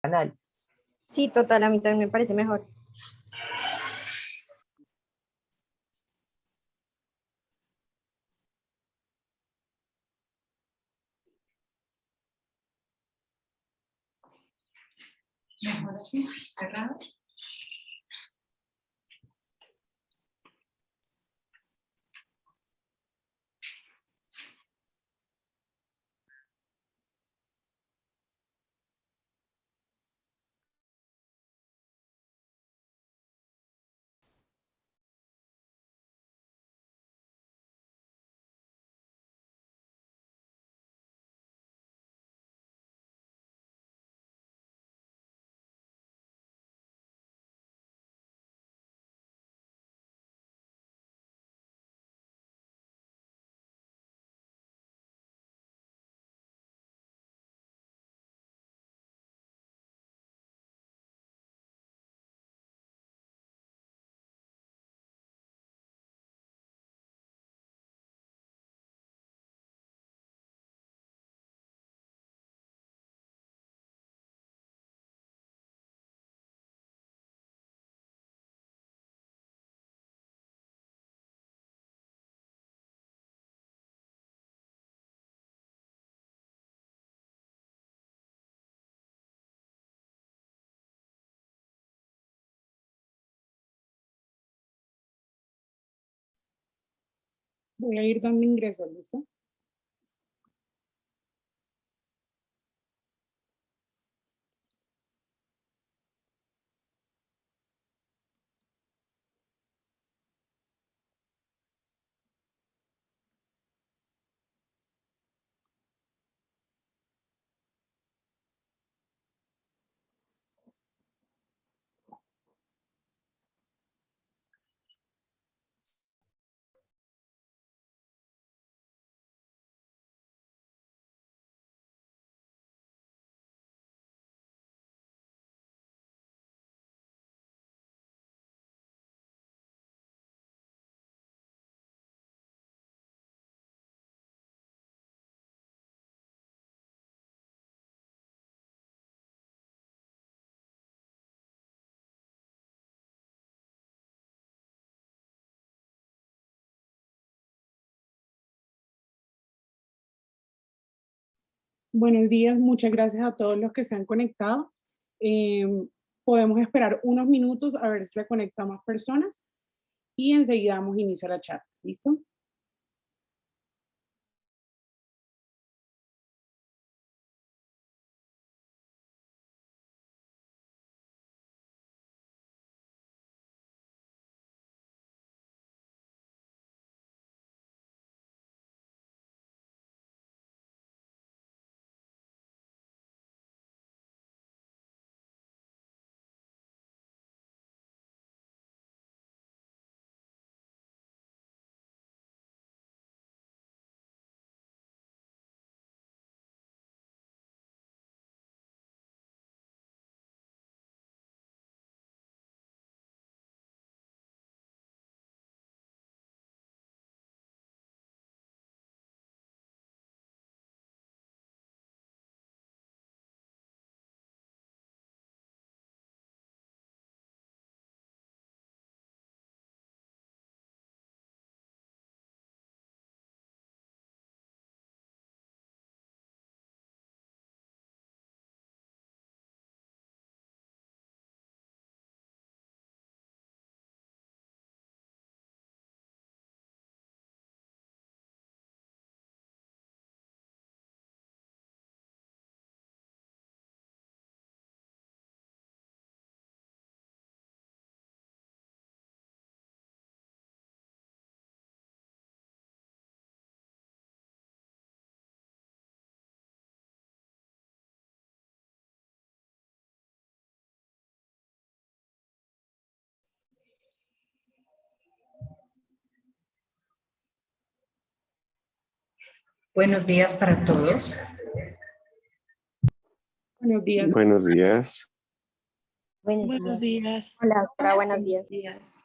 canal. Sí, total, a mí también me parece mejor. Mejor así, cerrado. Voy a ir dando ingreso, ¿listo? Buenos días, muchas gracias a todos los que se han conectado. Eh, Podemos esperar unos minutos a ver si se conectan más personas y enseguida damos inicio a la charla. ¿Listo? Buenos días para todos. Buenos días. Buenos días. Buenos días. Hola, doctora, buenos días. días.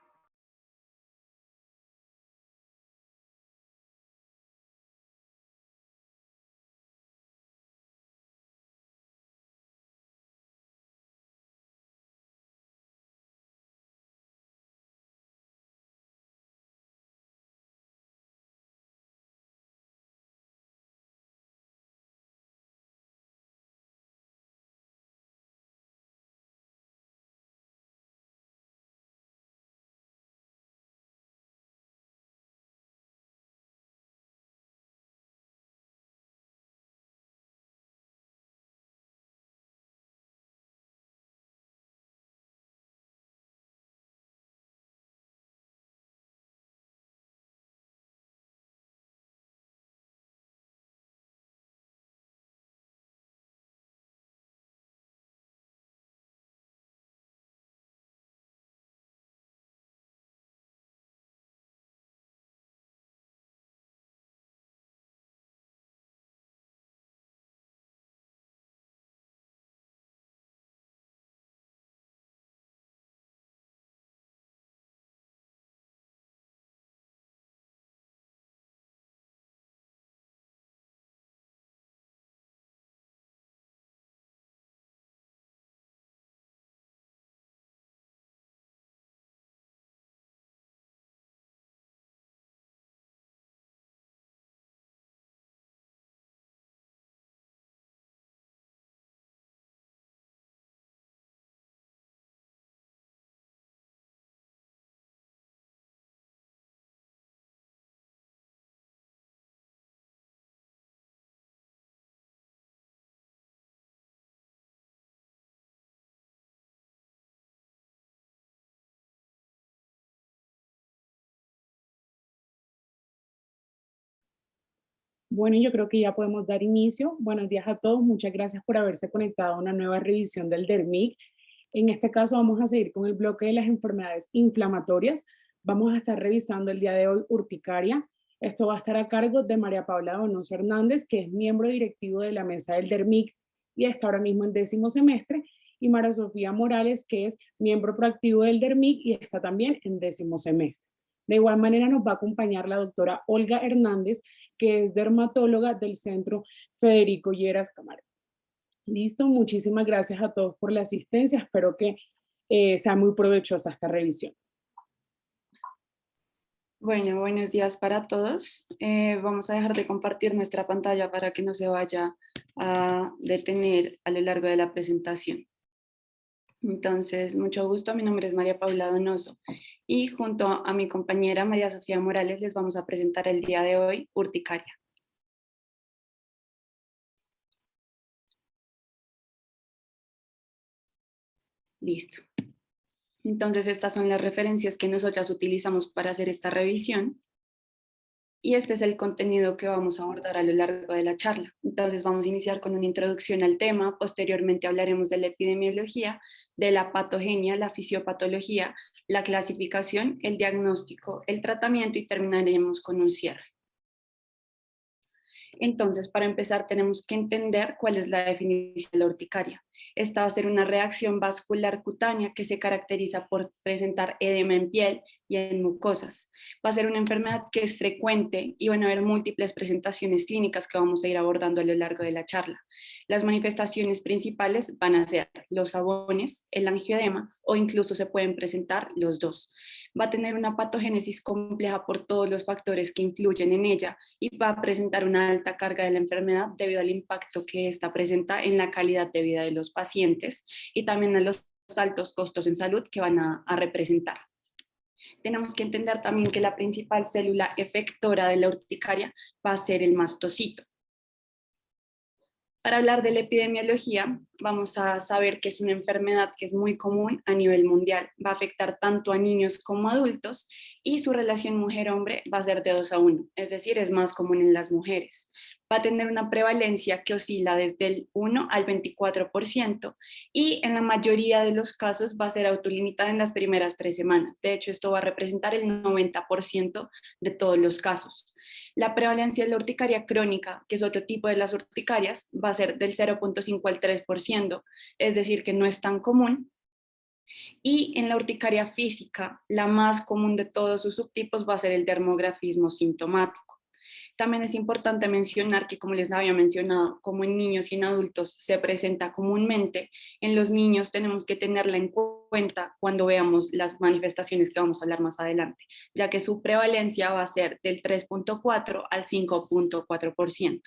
Bueno, yo creo que ya podemos dar inicio. Buenos días a todos. Muchas gracias por haberse conectado a una nueva revisión del DERMIC. En este caso vamos a seguir con el bloque de las enfermedades inflamatorias. Vamos a estar revisando el día de hoy urticaria. Esto va a estar a cargo de María Paula Donoso Hernández, que es miembro directivo de la mesa del DERMIC y está ahora mismo en 10º semestre, y María Sofía Morales, que es miembro proactivo del DERMIC y está también en 10º semestre. De igual manera nos va a acompañar la doctora Olga Hernández, que es dermatóloga del Centro Federico Lleras Camargo. Listo, muchísimas gracias a todos por la asistencia. Espero que sea muy provechosa esta revisión. Bueno, buenos días para todos. Vamos a dejar de compartir nuestra pantalla para que no se vaya a detener a lo largo de la presentación. Entonces, mucho gusto. Mi nombre es María Paula Donoso y junto a mi compañera María Sofía Morales les vamos a presentar el día de hoy urticaria. Listo. Entonces, estas son las referencias que nosotras utilizamos para hacer esta revisión. Y este es el contenido que vamos a abordar a lo largo de la charla. Entonces vamos a iniciar con una introducción al tema, posteriormente hablaremos de la epidemiología, de la patogenia, la fisiopatología, la clasificación, el diagnóstico, el tratamiento y terminaremos con un cierre. Entonces, para empezar tenemos que entender cuál es la definición de la urticaria. Esta va a ser una reacción vascular cutánea que se caracteriza por presentar edema en piel y en mucosas. Va a ser una enfermedad que es frecuente y van a haber múltiples presentaciones clínicas que vamos a ir abordando a lo largo de la charla. Las manifestaciones principales van a ser los sabones, el angioedema o incluso se pueden presentar los dos. Va a tener una patogénesis compleja por todos los factores que influyen en ella y va a presentar una alta carga de la enfermedad debido al impacto que esta presenta en la calidad de vida de los pacientes y también a los altos costos en salud que van a representar. Tenemos que entender también que la principal célula efectora de la urticaria va a ser el mastocito. Para hablar de la epidemiología, vamos a saber que es una enfermedad que es muy común a nivel mundial. Va a afectar tanto a niños como a adultos y su relación mujer-hombre va a ser de 2:1, es decir, es más común en las mujeres. Va a tener una prevalencia que oscila desde el 1 al 24% y en la mayoría de los casos va a ser autolimitada en las primeras 3 semanas. De hecho, esto va a representar el 90% de todos los casos. La prevalencia de la urticaria crónica, que es otro tipo de las urticarias, va a ser del 0.5 al 3%, es decir, que no es tan común. Y en la urticaria física, la más común de todos sus subtipos va a ser el dermografismo sintomático. También es importante mencionar que, como les había mencionado, como en niños y en adultos se presenta comúnmente, en los niños tenemos que tenerla en cuenta cuando veamos las manifestaciones que vamos a hablar más adelante, ya que su prevalencia va a ser del 3.4 al 5.4%.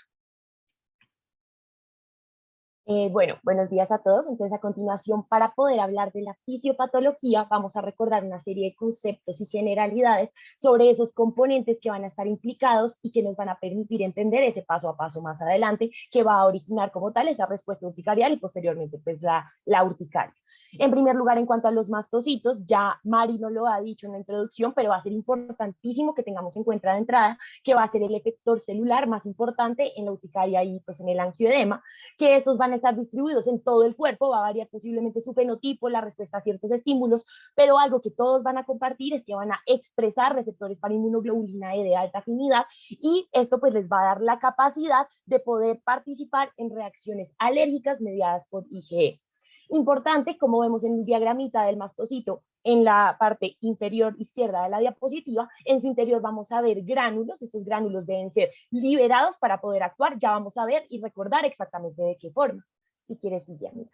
Bueno, buenos días a todos. Entonces, a continuación, para poder hablar de la fisiopatología, vamos a recordar una serie de conceptos y generalidades sobre esos componentes que van a estar implicados y que nos van a permitir entender ese paso a paso más adelante que va a originar como tal esa respuesta urticarial y posteriormente pues la urticaria. En primer lugar, en cuanto a los mastocitos, ya Mari no lo ha dicho en la introducción, pero va a ser importantísimo que tengamos en cuenta de entrada que va a ser el efector celular más importante en la urticaria y pues en el angioedema, que estos van a estar distribuidos en todo el cuerpo, va a variar posiblemente su fenotipo, la respuesta a ciertos estímulos, pero algo que todos van a compartir es que van a expresar receptores para inmunoglobulina E de alta afinidad y esto pues les va a dar la capacidad de poder participar en reacciones alérgicas mediadas por IgE. Importante, como vemos en el diagramita del mastocito, en la parte inferior izquierda de la diapositiva, en su interior vamos a ver gránulos. Estos gránulos deben ser liberados para poder actuar. Ya vamos a ver y recordar exactamente de qué forma. Si quieres, Silvia, mira.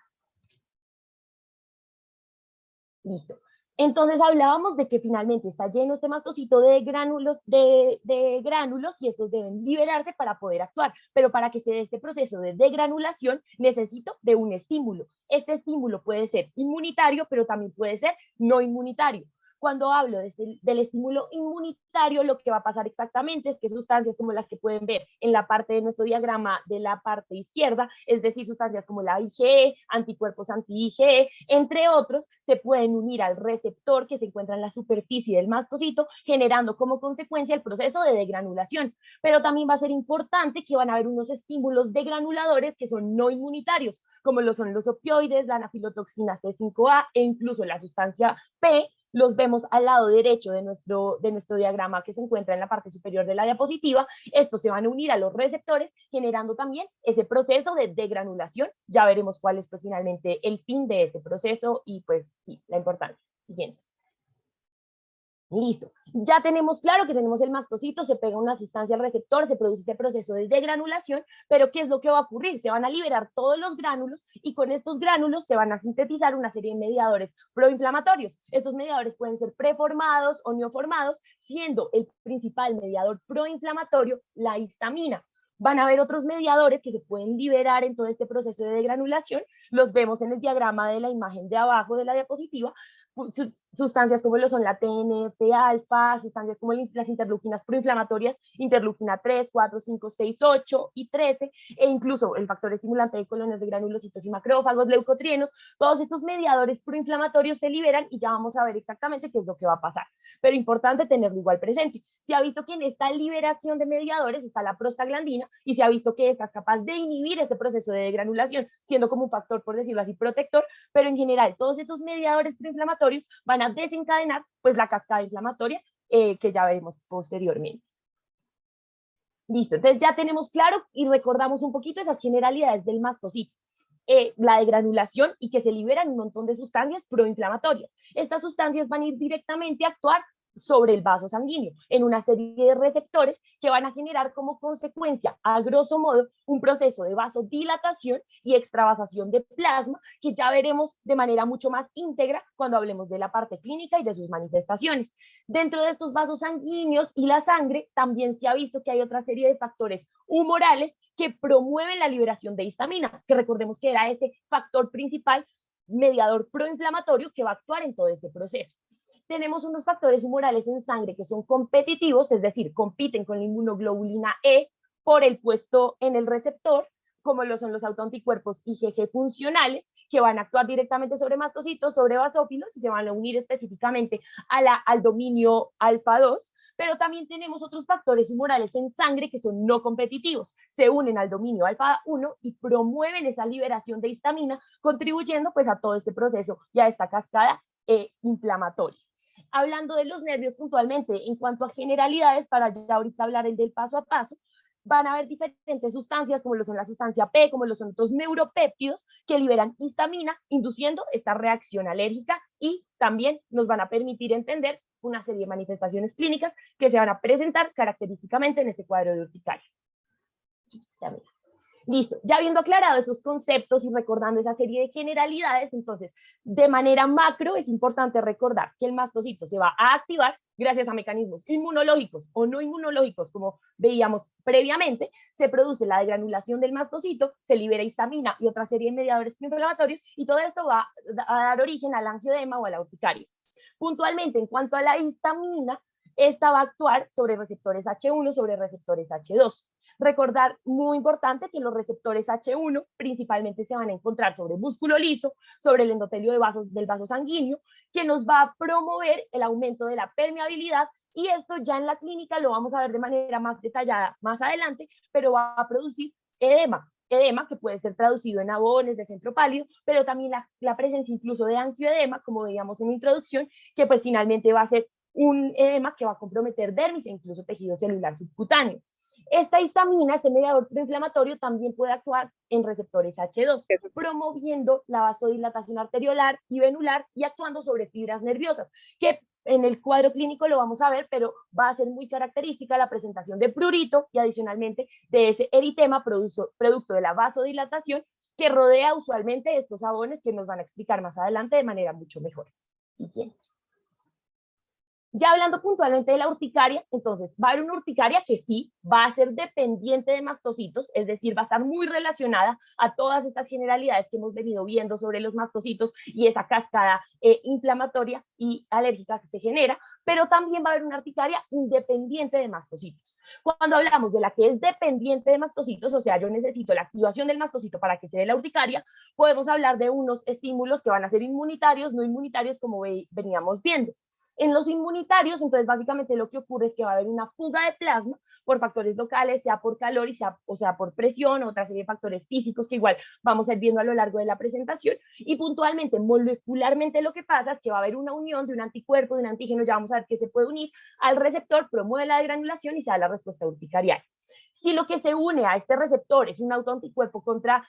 Listo. Entonces hablábamos de que finalmente está lleno este mastocito de gránulos, y estos deben liberarse para poder actuar. Pero para que se dé este proceso de degranulación necesito de un estímulo. Este estímulo puede ser inmunitario, pero también puede ser no inmunitario. Cuando hablo del estímulo inmunitario, lo que va a pasar exactamente es que sustancias como las que pueden ver en la parte de nuestro diagrama de la parte izquierda, es decir, sustancias como la IgE, anticuerpos anti-IgE, entre otros, se pueden unir al receptor que se encuentra en la superficie del mastocito, generando como consecuencia el proceso de degranulación. Pero también va a ser importante que van a haber unos estímulos degranuladores que son no inmunitarios, como lo son los opioides, la anafilotoxina C5A e incluso la sustancia P. Los vemos al lado derecho de nuestro diagrama que se encuentra en la parte superior de la diapositiva. Estos se van a unir a los receptores, generando también ese proceso de degranulación. Ya veremos cuál es pues, finalmente el fin de este proceso y pues sí, la importancia. Siguiente. Listo. Ya tenemos claro que tenemos el mastocito, se pega una sustancia al receptor, se produce ese proceso de degranulación, pero ¿qué es lo que va a ocurrir? Se van a liberar todos los gránulos y con estos gránulos se van a sintetizar una serie de mediadores proinflamatorios. Estos mediadores pueden ser preformados o neoformados, siendo el principal mediador proinflamatorio la histamina. Van a haber otros mediadores que se pueden liberar en todo este proceso de degranulación, los vemos en el diagrama de la imagen de abajo de la diapositiva, sustancias como lo son la TNF-alfa, sustancias como las interleuquinas proinflamatorias, interleuquina 3, 4, 5, 6, 8 y 13, e incluso el factor estimulante de colonias de granulocitos y macrófagos, leucotrienos, todos estos mediadores proinflamatorios se liberan y ya vamos a ver exactamente qué es lo que va a pasar. Pero importante tenerlo igual presente. Se ha visto que en esta liberación de mediadores está la prostaglandina y se ha visto que esta es capaz de inhibir este proceso de degranulación, siendo como un factor, por decirlo así, protector, pero en general todos estos mediadores proinflamatorios van a desencadenar pues la cascada inflamatoria que ya veremos posteriormente. Listo, entonces ya tenemos claro y recordamos un poquito esas generalidades del mastocito. La degranulación y que se liberan un montón de sustancias proinflamatorias. Estas sustancias van a ir directamente a actuar sobre el vaso sanguíneo, en una serie de receptores que van a generar como consecuencia, a grosso modo, un proceso de vasodilatación y extravasación de plasma, que ya veremos de manera mucho más íntegra cuando hablemos de la parte clínica y de sus manifestaciones. Dentro de estos vasos sanguíneos y la sangre, también se ha visto que hay otra serie de factores humorales que promueven la liberación de histamina, que recordemos que era ese factor principal mediador proinflamatorio que va a actuar en todo este proceso. Tenemos unos factores humorales en sangre que son competitivos, es decir, compiten con la inmunoglobulina E por el puesto en el receptor, como lo son los autoanticuerpos IgG funcionales, que van a actuar directamente sobre mastocitos, sobre basófilos, y se van a unir específicamente al dominio alfa 2, pero también tenemos otros factores humorales en sangre que son no competitivos, se unen al dominio alfa 1 y promueven esa liberación de histamina, contribuyendo pues a todo este proceso y a esta cascada inflamatoria. Hablando de los nervios puntualmente, en cuanto a generalidades, para ya ahorita hablar el del paso a paso, van a haber diferentes sustancias, como lo son la sustancia P, como lo son otros neuropéptidos, que liberan histamina, induciendo esta reacción alérgica y también nos van a permitir entender una serie de manifestaciones clínicas que se van a presentar característicamente en este cuadro de urticaria. Listo, ya habiendo aclarado esos conceptos y recordando esa serie de generalidades, entonces, de manera macro es importante recordar que el mastocito se va a activar gracias a mecanismos inmunológicos o no inmunológicos, como veíamos previamente, se produce la degranulación del mastocito, se libera histamina y otra serie de mediadores inflamatorios, y todo esto va a dar origen al angioedema o a la urticaria. Puntualmente, en cuanto a la histamina, esta va a actuar sobre receptores H1, sobre receptores H2. Recordar, muy importante, que los receptores H1 principalmente se van a encontrar sobre músculo liso, sobre el endotelio del vaso sanguíneo, que nos va a promover el aumento de la permeabilidad, y esto ya en la clínica lo vamos a ver de manera más detallada más adelante, pero va a producir edema que puede ser traducido en abones de centro pálido, pero también la presencia incluso de angioedema, como veíamos en la introducción, que pues finalmente va a ser un edema que va a comprometer dermis e incluso tejido celular subcutáneo. Esta histamina, este mediador proinflamatorio, también puede actuar en receptores H2, promoviendo la vasodilatación arteriolar y venular y actuando sobre fibras nerviosas, que en el cuadro clínico lo vamos a ver, pero va a ser muy característica la presentación de prurito y adicionalmente de ese eritema producto de la vasodilatación que rodea usualmente estos abones que nos van a explicar más adelante de manera mucho mejor. Siguiente. Ya hablando puntualmente de la urticaria, entonces va a haber una urticaria que sí va a ser dependiente de mastocitos, es decir, va a estar muy relacionada a todas estas generalidades que hemos venido viendo sobre los mastocitos y esa cascada inflamatoria y alérgica que se genera, pero también va a haber una urticaria independiente de mastocitos. Cuando hablamos de la que es dependiente de mastocitos, o sea, yo necesito la activación del mastocito para que se dé la urticaria, podemos hablar de unos estímulos que van a ser inmunitarios, no inmunitarios como veníamos viendo. En los inmunitarios, entonces básicamente lo que ocurre es que va a haber una fuga de plasma por factores locales, sea por calor y sea por presión, otra serie de factores físicos que igual vamos a ir viendo a lo largo de la presentación. Y puntualmente, molecularmente lo que pasa es que va a haber una unión de un anticuerpo, de un antígeno, ya vamos a ver que se puede unir al receptor, promueve la degranulación y se da la respuesta urticarial. Si lo que se une a este receptor es un autoanticuerpo contra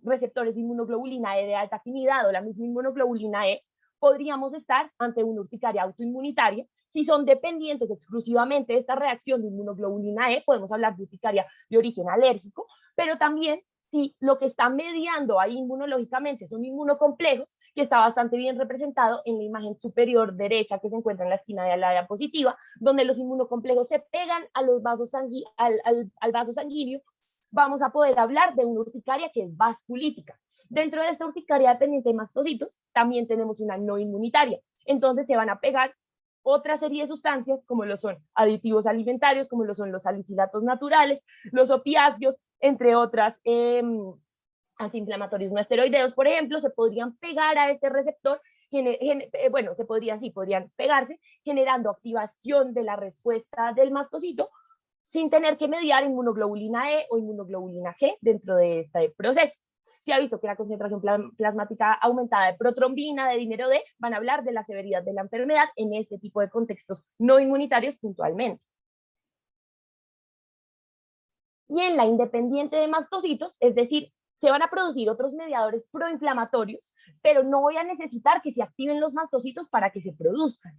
receptores de inmunoglobulina E de alta afinidad o la misma inmunoglobulina E, podríamos estar ante una urticaria autoinmunitaria. Si son dependientes exclusivamente de esta reacción de inmunoglobulina E, podemos hablar de urticaria de origen alérgico, pero también si lo que está mediando ahí inmunológicamente son inmunocomplejos, que está bastante bien representado en la imagen superior derecha que se encuentra en la esquina de la diapositiva, donde los inmunocomplejos se pegan a los vasos al vaso sanguíneo, vamos a poder hablar de una urticaria que es vasculítica. Dentro de esta urticaria dependiente de mastocitos, también tenemos una no inmunitaria. Entonces se van a pegar otra serie de sustancias, como lo son aditivos alimentarios, como lo son los salicilatos naturales, los opiáceos, entre otras antiinflamatorios no esteroideos, por ejemplo, se podrían pegar a este receptor, bueno, podrían pegarse, generando activación de la respuesta del mastocito, sin tener que mediar inmunoglobulina E o inmunoglobulina G dentro de este proceso. Se ha visto que la concentración plasmática aumentada de protrombina, de dímero D, van a hablar de la severidad de la enfermedad en este tipo de contextos no inmunitarios puntualmente. Y en la independiente de mastocitos, es decir, se van a producir otros mediadores proinflamatorios, pero no voy a necesitar que se activen los mastocitos para que se produzcan.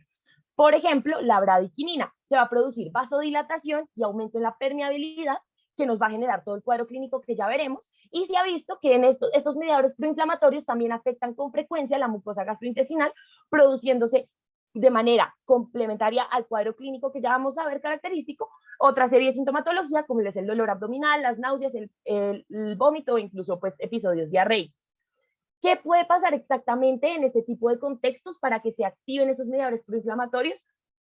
Por ejemplo, la bradiquinina. Se va a producir vasodilatación y aumento en la permeabilidad, que nos va a generar todo el cuadro clínico que ya veremos, y se ha visto que en estos mediadores proinflamatorios también afectan con frecuencia la mucosa gastrointestinal, produciéndose de manera complementaria al cuadro clínico que ya vamos a ver característico, otra serie de sintomatología, como es el dolor abdominal, las náuseas, el vómito o incluso pues, episodios diarreicos. ¿Qué puede pasar exactamente en este tipo de contextos para que se activen esos mediadores proinflamatorios?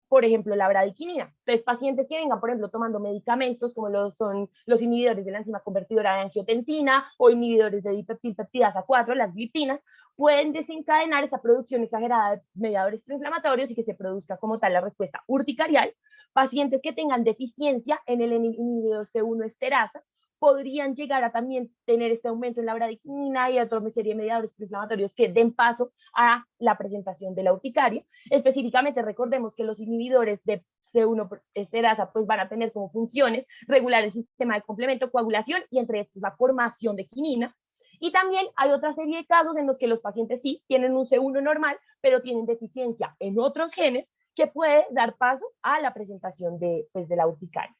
Por ejemplo, la bradiquinina. Entonces, pacientes que vengan, por ejemplo, tomando medicamentos como son los inhibidores de la enzima convertidora de angiotensina o inhibidores de dipeptilpeptidasa 4, las gliptinas, pueden desencadenar esa producción exagerada de mediadores proinflamatorios y que se produzca como tal la respuesta urticarial. Pacientes que tengan deficiencia en el inhibidor C1 esterasa podrían llegar a también tener este aumento en la bradiquinina y otra serie de mediadores proinflamatorios que den paso a la presentación de la urticaria. Específicamente recordemos que los inhibidores de C1 esterasa pues van a tener como funciones regular el sistema de complemento, coagulación y entre estos la formación de quinina. Y también hay otra serie de casos en los que los pacientes sí tienen un C1 normal, pero tienen deficiencia en otros genes que puede dar paso a la presentación de la urticaria.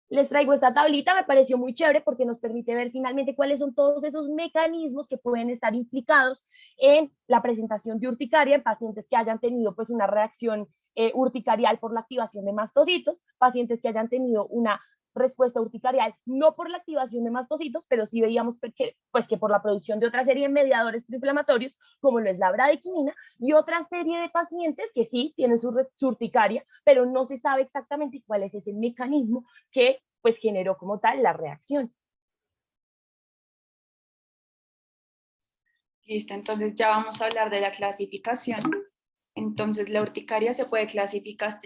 Les traigo esta tablita, me pareció muy chévere porque nos permite ver finalmente cuáles son todos esos mecanismos que pueden estar implicados en la presentación de urticaria en pacientes que hayan tenido pues una reacción urticarial por la activación de mastocitos, pacientes que hayan tenido una respuesta urticarial no por la activación de mastocitos, pero sí veíamos que por la producción de otra serie de mediadores proinflamatorios, como lo es la bradiquinina, y otra serie de pacientes que sí tienen su urticaria, pero no se sabe exactamente cuál es ese mecanismo que pues generó como tal la reacción. Listo, entonces ya vamos a hablar de la clasificación. Entonces, la urticaria se puede clasificar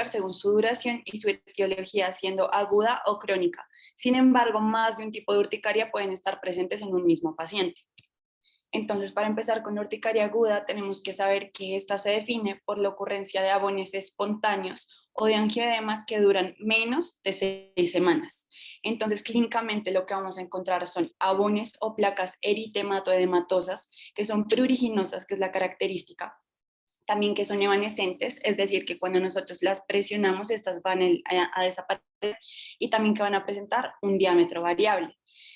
según su duración y su etiología, siendo aguda o crónica. Sin embargo, más de un tipo de urticaria pueden estar presentes en un mismo paciente. Entonces, para empezar con la urticaria aguda, tenemos que saber que esta se define por la ocurrencia de abones espontáneos o de angioedema que duran menos de 6 semanas. Entonces, clínicamente lo que vamos a encontrar son abones o placas eritematoedematosas, que son pruriginosas, que es la característica. También que son evanescentes, es decir, que cuando nosotros las presionamos, estas van a desaparecer, y también que van a presentar un diámetro variable.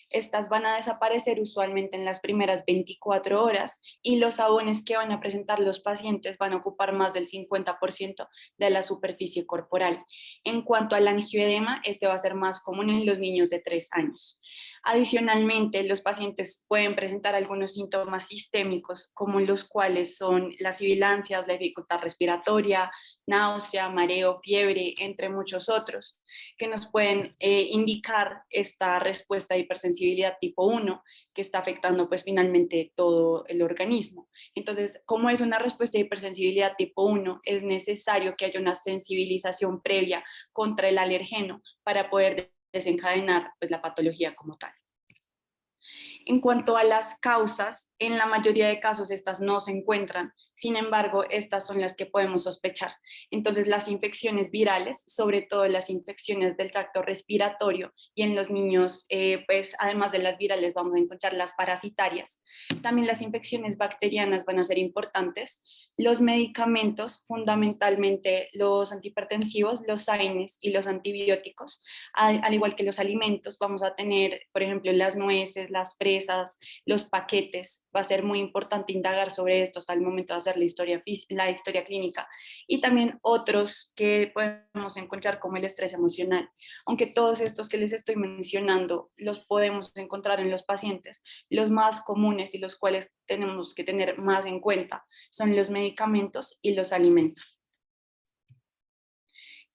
Estas van a desaparecer usualmente en las primeras 24 horas y los abones que van a presentar los pacientes van a ocupar más del 50% de la superficie corporal. En cuanto al angioedema, este va a ser más común en los niños de 3 años. Adicionalmente, los pacientes pueden presentar algunos síntomas sistémicos, como los cuales son las sibilancias, la dificultad respiratoria, náusea, mareo, fiebre, entre muchos otros, que nos pueden indicar esta respuesta de hipersensibilidad tipo 1, que está afectando pues finalmente todo el organismo. Entonces, como es una respuesta de hipersensibilidad tipo 1, es necesario que haya una sensibilización previa contra el alergeno para poder desencadenar pues, la patología como tal. En cuanto a las causas, en la mayoría de casos estas no se encuentran, sin embargo, estas son las que podemos sospechar. Entonces, las infecciones virales, sobre todo las infecciones del tracto respiratorio, y en los niños, pues además de las virales vamos a encontrar las parasitarias. También las infecciones bacterianas van a ser importantes. Los medicamentos, fundamentalmente los antihipertensivos, los AINES y los antibióticos, al igual que los alimentos, vamos a tener, por ejemplo, las nueces, las fresas, los paquetes. Va a ser muy importante indagar sobre estos al momento de hacer la historia clínica, y también otros que podemos encontrar como el estrés emocional. Aunque todos estos que les estoy mencionando los podemos encontrar en los pacientes, los más comunes y los cuales tenemos que tener más en cuenta son los medicamentos y los alimentos.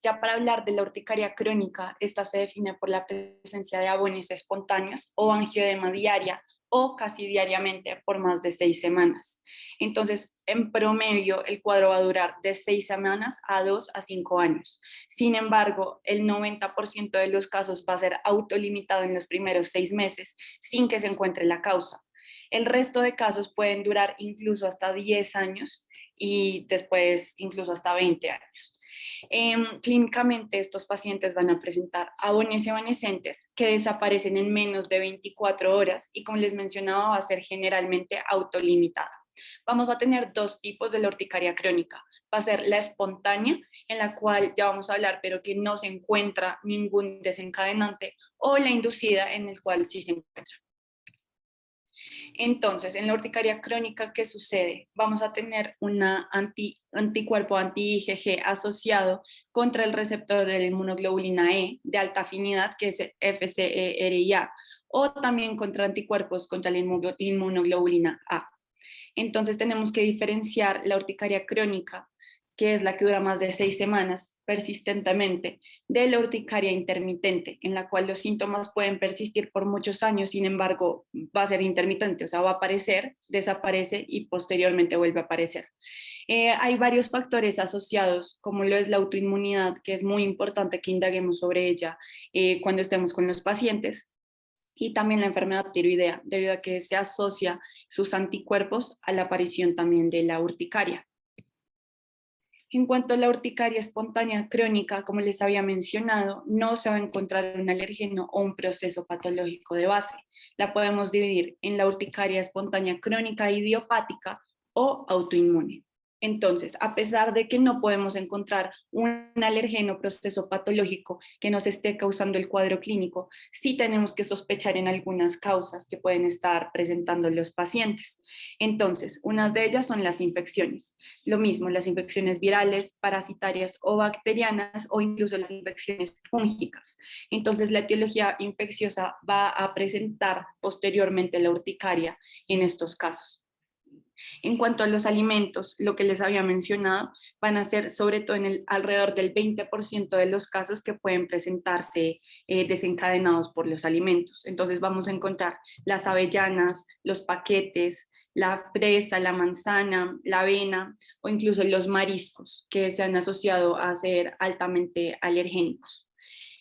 Ya para hablar de la urticaria crónica, esta se define por la presencia de abones espontáneos o angioedema diaria o casi diariamente por más de 6 semanas. Entonces, en promedio, el cuadro va a durar de 6 semanas a 2 a 5 años. Sin embargo, el 90% de los casos va a ser autolimitado en los primeros 6 meses sin que se encuentre la causa. El resto de casos pueden durar incluso hasta 10 años y después incluso hasta 20 años. Clínicamente, estos pacientes van a presentar abones evanescentes que desaparecen en menos de 24 horas y, como les mencionaba, va a ser generalmente autolimitada. Vamos a tener dos tipos de la urticaria crónica. Va a ser la espontánea, en la cual ya vamos a hablar, pero que no se encuentra ningún desencadenante, o la inducida, en el cual sí se encuentra. Entonces, en la urticaria crónica, ¿qué sucede? Vamos a tener un anticuerpo anti-IgG asociado contra el receptor de la inmunoglobulina E de alta afinidad, que es el FcRIA, o también contra anticuerpos contra la inmunoglobulina A. Entonces tenemos que diferenciar la urticaria crónica, que es la que dura más de 6 semanas persistentemente, de la urticaria intermitente, en la cual los síntomas pueden persistir por muchos años, sin embargo va a ser intermitente, o sea, va a aparecer, desaparece y posteriormente vuelve a aparecer. Hay varios factores asociados, como lo es la autoinmunidad, que es muy importante que indaguemos sobre ella cuando estemos con los pacientes, y también la enfermedad tiroidea, debido a que se asocia sus anticuerpos a la aparición también de la urticaria. En cuanto a la urticaria espontánea crónica, como les había mencionado, no se va a encontrar un alergeno o un proceso patológico de base. La podemos dividir en la urticaria espontánea crónica idiopática o autoinmune. Entonces, a pesar de que no podemos encontrar un alergeno o proceso patológico que nos esté causando el cuadro clínico, sí tenemos que sospechar en algunas causas que pueden estar presentando los pacientes. Entonces, unas de ellas son las infecciones. Lo mismo, las infecciones virales, parasitarias o bacterianas, o incluso las infecciones fúngicas. Entonces, la etiología infecciosa va a presentar posteriormente la urticaria en estos casos. En cuanto a los alimentos, lo que les había mencionado, van a ser sobre todo en alrededor del 20% de los casos que pueden presentarse desencadenados por los alimentos. Entonces vamos a encontrar las avellanas, los paquetes, la fresa, la manzana, la avena o incluso los mariscos, que se han asociado a ser altamente alergénicos.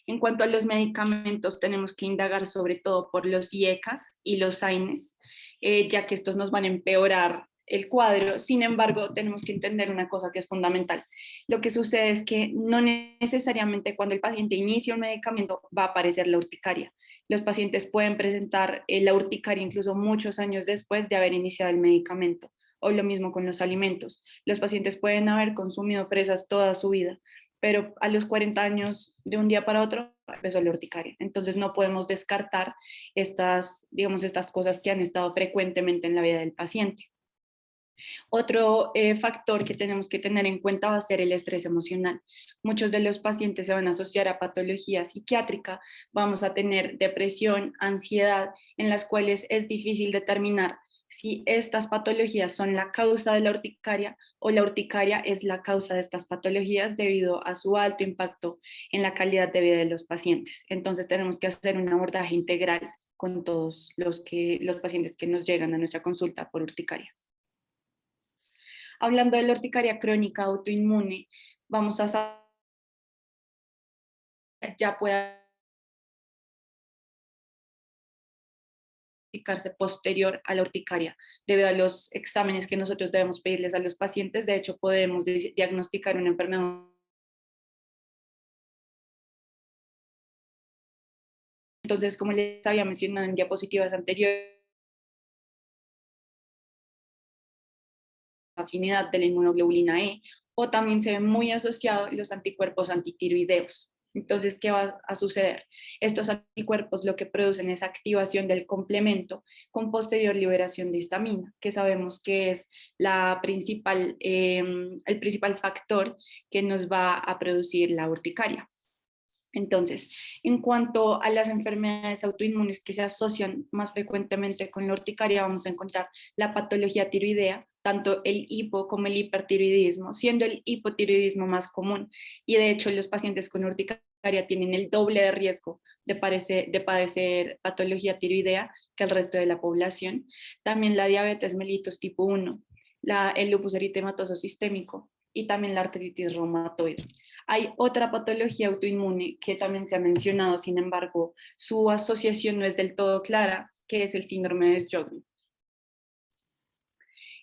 En cuanto a los medicamentos, tenemos que indagar sobre todo por los IECAS y los AINES, ya que estos nos van a empeorar el cuadro. Sin embargo, tenemos que entender una cosa que es fundamental. Lo que sucede es que no necesariamente cuando el paciente inicia un medicamento va a aparecer la urticaria. Los pacientes pueden presentar la urticaria incluso muchos años después de haber iniciado el medicamento. O lo mismo con los alimentos. Los pacientes pueden haber consumido fresas toda su vida, pero a los 40 años de un día para otro empezó la urticaria. Entonces no podemos descartar estas, digamos, estas cosas que han estado frecuentemente en la vida del paciente. Otro factor que tenemos que tener en cuenta va a ser el estrés emocional. Muchos de los pacientes se van a asociar a patología psiquiátrica, vamos a tener depresión, ansiedad, en las cuales es difícil determinar si estas patologías son la causa de la urticaria o la urticaria es la causa de estas patologías debido a su alto impacto en la calidad de vida de los pacientes. Entonces tenemos que hacer un abordaje integral con todos los pacientes que nos llegan a nuestra consulta por urticaria. Hablando de la urticaria crónica autoinmune, vamos a saber ya puede diagnosticarse posterior a la urticaria, debido a los exámenes que nosotros debemos pedirles a los pacientes. De hecho, podemos diagnosticar una enfermedad. Entonces, como les había mencionado en diapositivas anteriores, la afinidad de la inmunoglobulina E, o también se ven muy asociados los anticuerpos antitiroideos. Entonces, ¿qué va a suceder? Estos anticuerpos lo que producen es activación del complemento con posterior liberación de histamina, que sabemos que es el principal factor que nos va a producir la urticaria. Entonces, en cuanto a las enfermedades autoinmunes que se asocian más frecuentemente con la urticaria, vamos a encontrar la patología tiroidea, tanto el hipo como el hipertiroidismo, siendo el hipotiroidismo más común. Y de hecho, los pacientes con urticaria tienen el doble de riesgo de padecer patología tiroidea que el resto de la población. También la diabetes mellitus tipo 1, el lupus eritematoso sistémico y también la artritis reumatoide. Hay otra patología autoinmune que también se ha mencionado, sin embargo, su asociación no es del todo clara, que es el síndrome de Sjögren.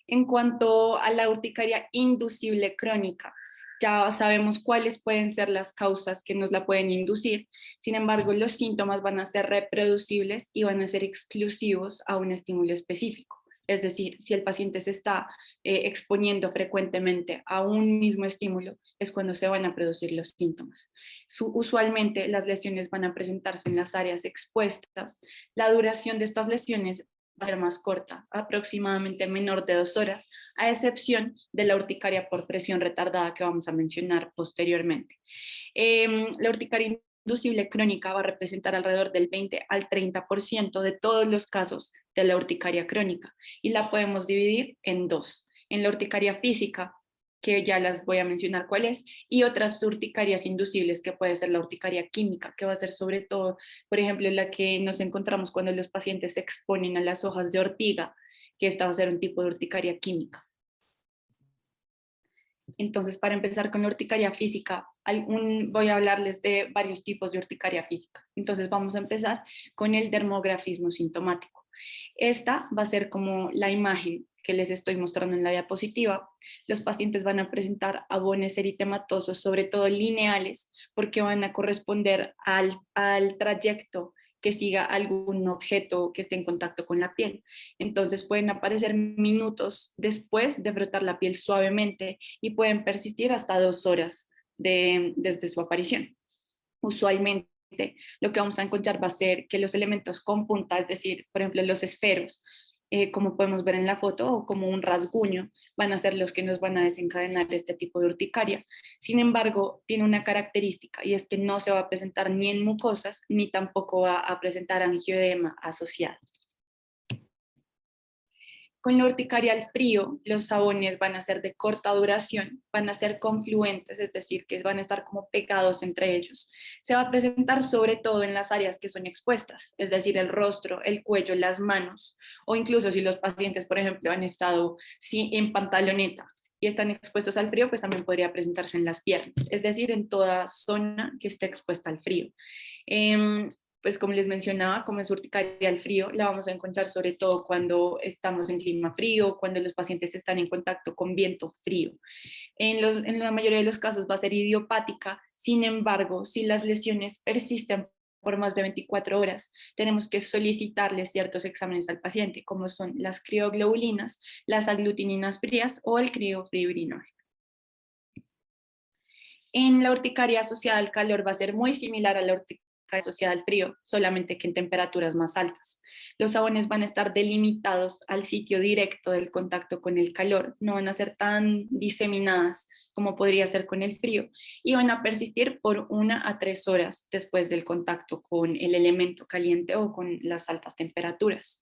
En cuanto a la urticaria inducible crónica, ya sabemos cuáles pueden ser las causas que nos la pueden inducir, sin embargo, los síntomas van a ser reproducibles y van a ser exclusivos a un estímulo específico. Es decir, si el paciente se está exponiendo frecuentemente a un mismo estímulo, es cuando se van a producir los síntomas. Usualmente las lesiones van a presentarse en las áreas expuestas. La duración de estas lesiones va a ser más corta, aproximadamente menor de 2 horas, a excepción de la urticaria por presión retardada que vamos a mencionar posteriormente. La urticaria inducible crónica va a representar alrededor del 20 al 30% de todos los casos de la urticaria crónica y la podemos dividir en dos: en la urticaria física, que ya las voy a mencionar cuál es, y otras urticarias inducibles, que puede ser la urticaria química, que va a ser sobre todo, por ejemplo, la que nos encontramos cuando los pacientes se exponen a las hojas de ortiga, que esta va a ser un tipo de urticaria química. Entonces, para empezar con la urticaria física, voy a hablarles de varios tipos de urticaria física. Entonces, vamos a empezar con el dermografismo sintomático. Esta va a ser como la imagen que les estoy mostrando en la diapositiva. Los pacientes van a presentar abones eritematosos, sobre todo lineales, porque van a corresponder al trayecto que siga algún objeto que esté en contacto con la piel. Entonces pueden aparecer minutos después de frotar la piel suavemente y pueden persistir hasta 2 horas desde su aparición. Usualmente lo que vamos a encontrar va a ser que los elementos con punta, es decir, por ejemplo, los esferos, como podemos ver en la foto, o como un rasguño, van a ser los que nos van a desencadenar este tipo de urticaria. Sin embargo, tiene una característica, y es que no se va a presentar ni en mucosas, ni tampoco va a presentar angioedema asociado. Con la urticaria al frío, los sabones van a ser de corta duración, van a ser confluentes, es decir, que van a estar como pegados entre ellos. Se va a presentar sobre todo en las áreas que son expuestas, es decir, el rostro, el cuello, las manos, o incluso si los pacientes, por ejemplo, han estado en pantaloneta y están expuestos al frío, pues también podría presentarse en las piernas, es decir, en toda zona que esté expuesta al frío. Pues como les mencionaba, como es urticaria al frío, la vamos a encontrar sobre todo cuando estamos en clima frío, cuando los pacientes están en contacto con viento frío. En la mayoría de los casos va a ser idiopática. Sin embargo, si las lesiones persisten por más de 24 horas, tenemos que solicitarle ciertos exámenes al paciente, como son las crioglobulinas, las aglutininas frías o el criofibrinógeno. En la urticaria asociada al calor va a ser muy similar a la urticaria asociada al frío, solamente que en temperaturas más altas. Los sabones van a estar delimitados al sitio directo del contacto con el calor, no van a ser tan diseminadas como podría ser con el frío, y van a persistir por 1 a 3 horas después del contacto con el elemento caliente o con las altas temperaturas.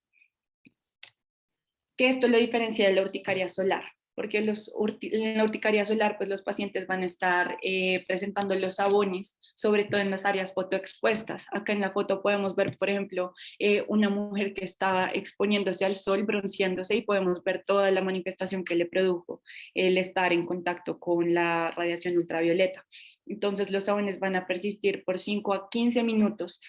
Que esto lo diferencia de la urticaria solar, porque en la urticaria solar pues los pacientes van a estar presentando los sabones, sobre todo en las áreas fotoexpuestas. Acá en la foto podemos ver, por ejemplo, una mujer que estaba exponiéndose al sol, bronceándose, y podemos ver toda la manifestación que le produjo el estar en contacto con la radiación ultravioleta. Entonces los sabones van a persistir por 5 a 15 minutos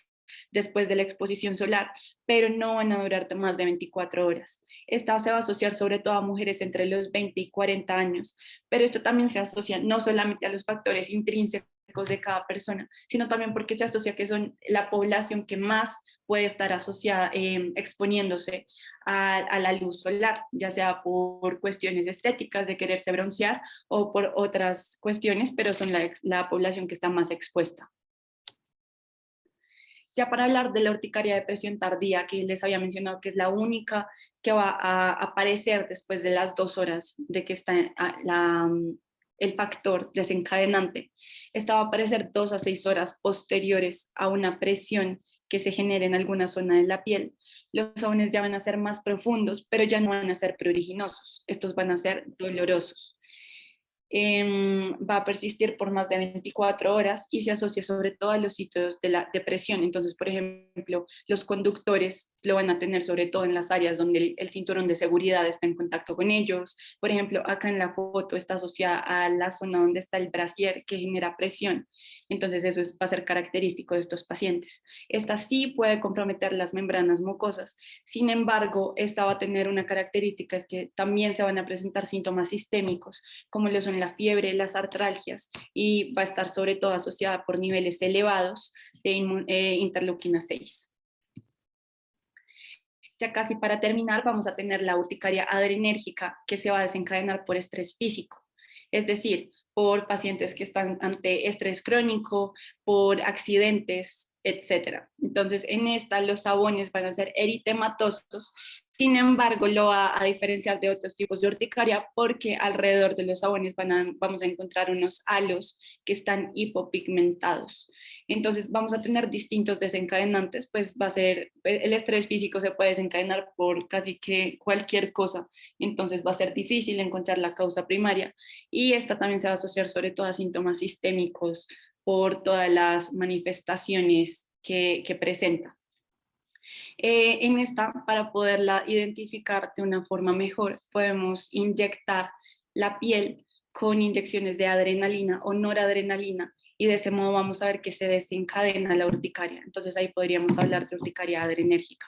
después de la exposición solar, pero no van a durar más de 24 horas. Esta se va a asociar sobre todo a mujeres entre los 20 y 40 años, pero esto también se asocia no solamente a los factores intrínsecos de cada persona, sino también porque se asocia que son la población que más puede estar asociada, exponiéndose a la luz solar, ya sea por cuestiones estéticas de quererse broncear o por otras cuestiones, pero son la población que está más expuesta. Ya para hablar de la urticaria de presión tardía, que les había mencionado que es la única que va a aparecer después de las 2 horas de que está el factor desencadenante. Esta va a aparecer 2 a 6 horas posteriores a una presión que se genere en alguna zona de la piel. Los sabones ya van a ser más profundos, pero ya no van a ser pruriginosos. Estos van a ser dolorosos. Va a persistir por más de 24 horas y se asocia sobre todo a los sitios de la depresión. Entonces, por ejemplo, los conductores lo van a tener sobre todo en las áreas donde el cinturón de seguridad está en contacto con ellos. Por ejemplo, acá en la foto está asociada a la zona donde está el brasier, que genera presión. Entonces eso va a ser característico de estos pacientes. Esta sí puede comprometer las membranas mucosas. Sin embargo, esta va a tener una característica, es que también se van a presentar síntomas sistémicos, como lo son la fiebre, las artralgias, y va a estar sobre todo asociada por niveles elevados de interleuquina 6. Ya casi para terminar, vamos a tener la urticaria adrenérgica, que se va a desencadenar por estrés físico, es decir, por pacientes que están ante estrés crónico, por accidentes, etc. Entonces, en esta los sabones van a ser eritematosos. Sin embargo, lo va a diferenciar de otros tipos de urticaria porque alrededor de los sabones vamos a encontrar unos halos que están hipopigmentados. Entonces vamos a tener distintos desencadenantes, pues va a ser, el estrés físico se puede desencadenar por casi que cualquier cosa, entonces va a ser difícil encontrar la causa primaria, y esta también se va a asociar sobre todo a síntomas sistémicos por todas las manifestaciones que presenta. En esta, para poderla identificar de una forma mejor, podemos inyectar la piel con inyecciones de adrenalina o noradrenalina, y de ese modo vamos a ver que se desencadena la urticaria. Entonces ahí podríamos hablar de urticaria adrenérgica.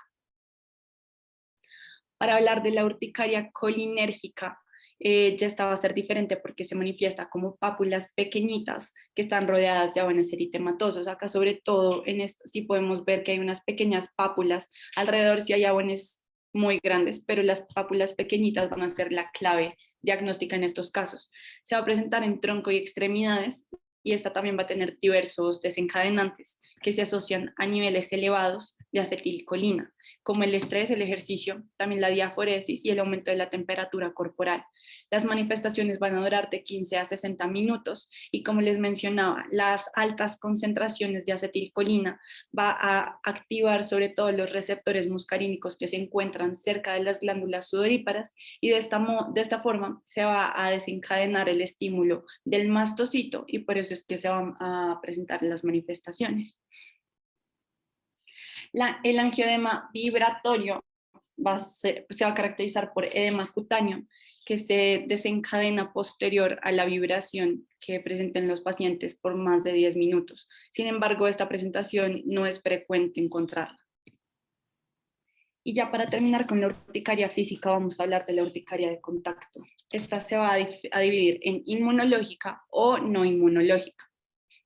Para hablar de la urticaria colinérgica, ya esta va a ser diferente porque se manifiesta como pápulas pequeñitas que están rodeadas de abones eritematosos. Acá sobre todo en esto sí podemos ver que hay unas pequeñas pápulas, alrededor sí hay abones muy grandes, pero las pápulas pequeñitas van a ser la clave diagnóstica en estos casos. Se va a presentar en tronco y extremidades, y esta también va a tener diversos desencadenantes que se asocian a niveles elevados de acetilcolina, como el estrés, el ejercicio, también la diaforesis y el aumento de la temperatura corporal. Las manifestaciones van a durar de 15 a 60 minutos y, como les mencionaba, las altas concentraciones de acetilcolina va a activar sobre todo los receptores muscarínicos que se encuentran cerca de las glándulas sudoríparas, y de esta forma se va a desencadenar el estímulo del mastocito, y por eso es que se van a presentar las manifestaciones. El angioedema vibratorio se va a caracterizar por edema cutáneo que se desencadena posterior a la vibración que presenten los pacientes por más de 10 minutos. Sin embargo, esta presentación no es frecuente encontrarla. Y ya para terminar con la urticaria física, vamos a hablar de la urticaria de contacto. Esta se va a dividir en inmunológica o no inmunológica.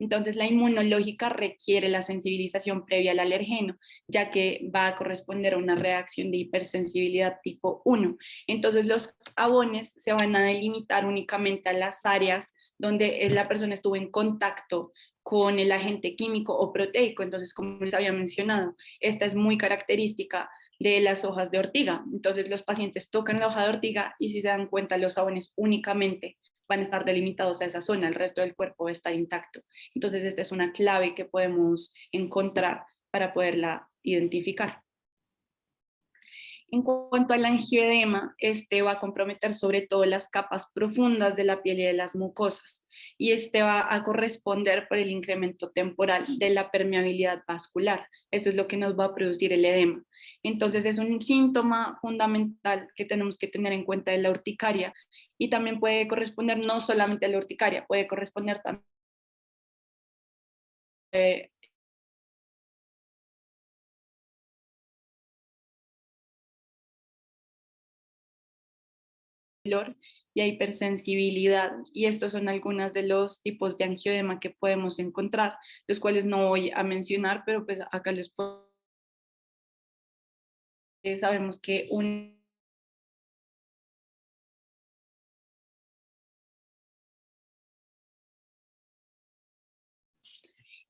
Entonces, la inmunológica requiere la sensibilización previa al alergeno, ya que va a corresponder a una reacción de hipersensibilidad tipo 1. Entonces, los abones se van a delimitar únicamente a las áreas donde la persona estuvo en contacto con el agente químico o proteico. Entonces, como les había mencionado, esta es muy característica de las hojas de ortiga. Entonces, los pacientes tocan la hoja de ortiga y si se dan cuenta, los sabones únicamente van a estar delimitados a esa zona, el resto del cuerpo está intacto. Entonces, esta es una clave que podemos encontrar para poderla identificar. En cuanto al angioedema, este va a comprometer sobre todo las capas profundas de la piel y de las mucosas, y este va a corresponder por el incremento temporal de la permeabilidad vascular. Eso es lo que nos va a producir el edema. Entonces es un síntoma fundamental que tenemos que tener en cuenta de la urticaria, y también puede corresponder no solamente a la urticaria, puede corresponder también dolor y a hipersensibilidad. Y estos son algunos de los tipos de angioedema que podemos encontrar, los cuales no voy a mencionar, pero pues acá les puedo. Sabemos que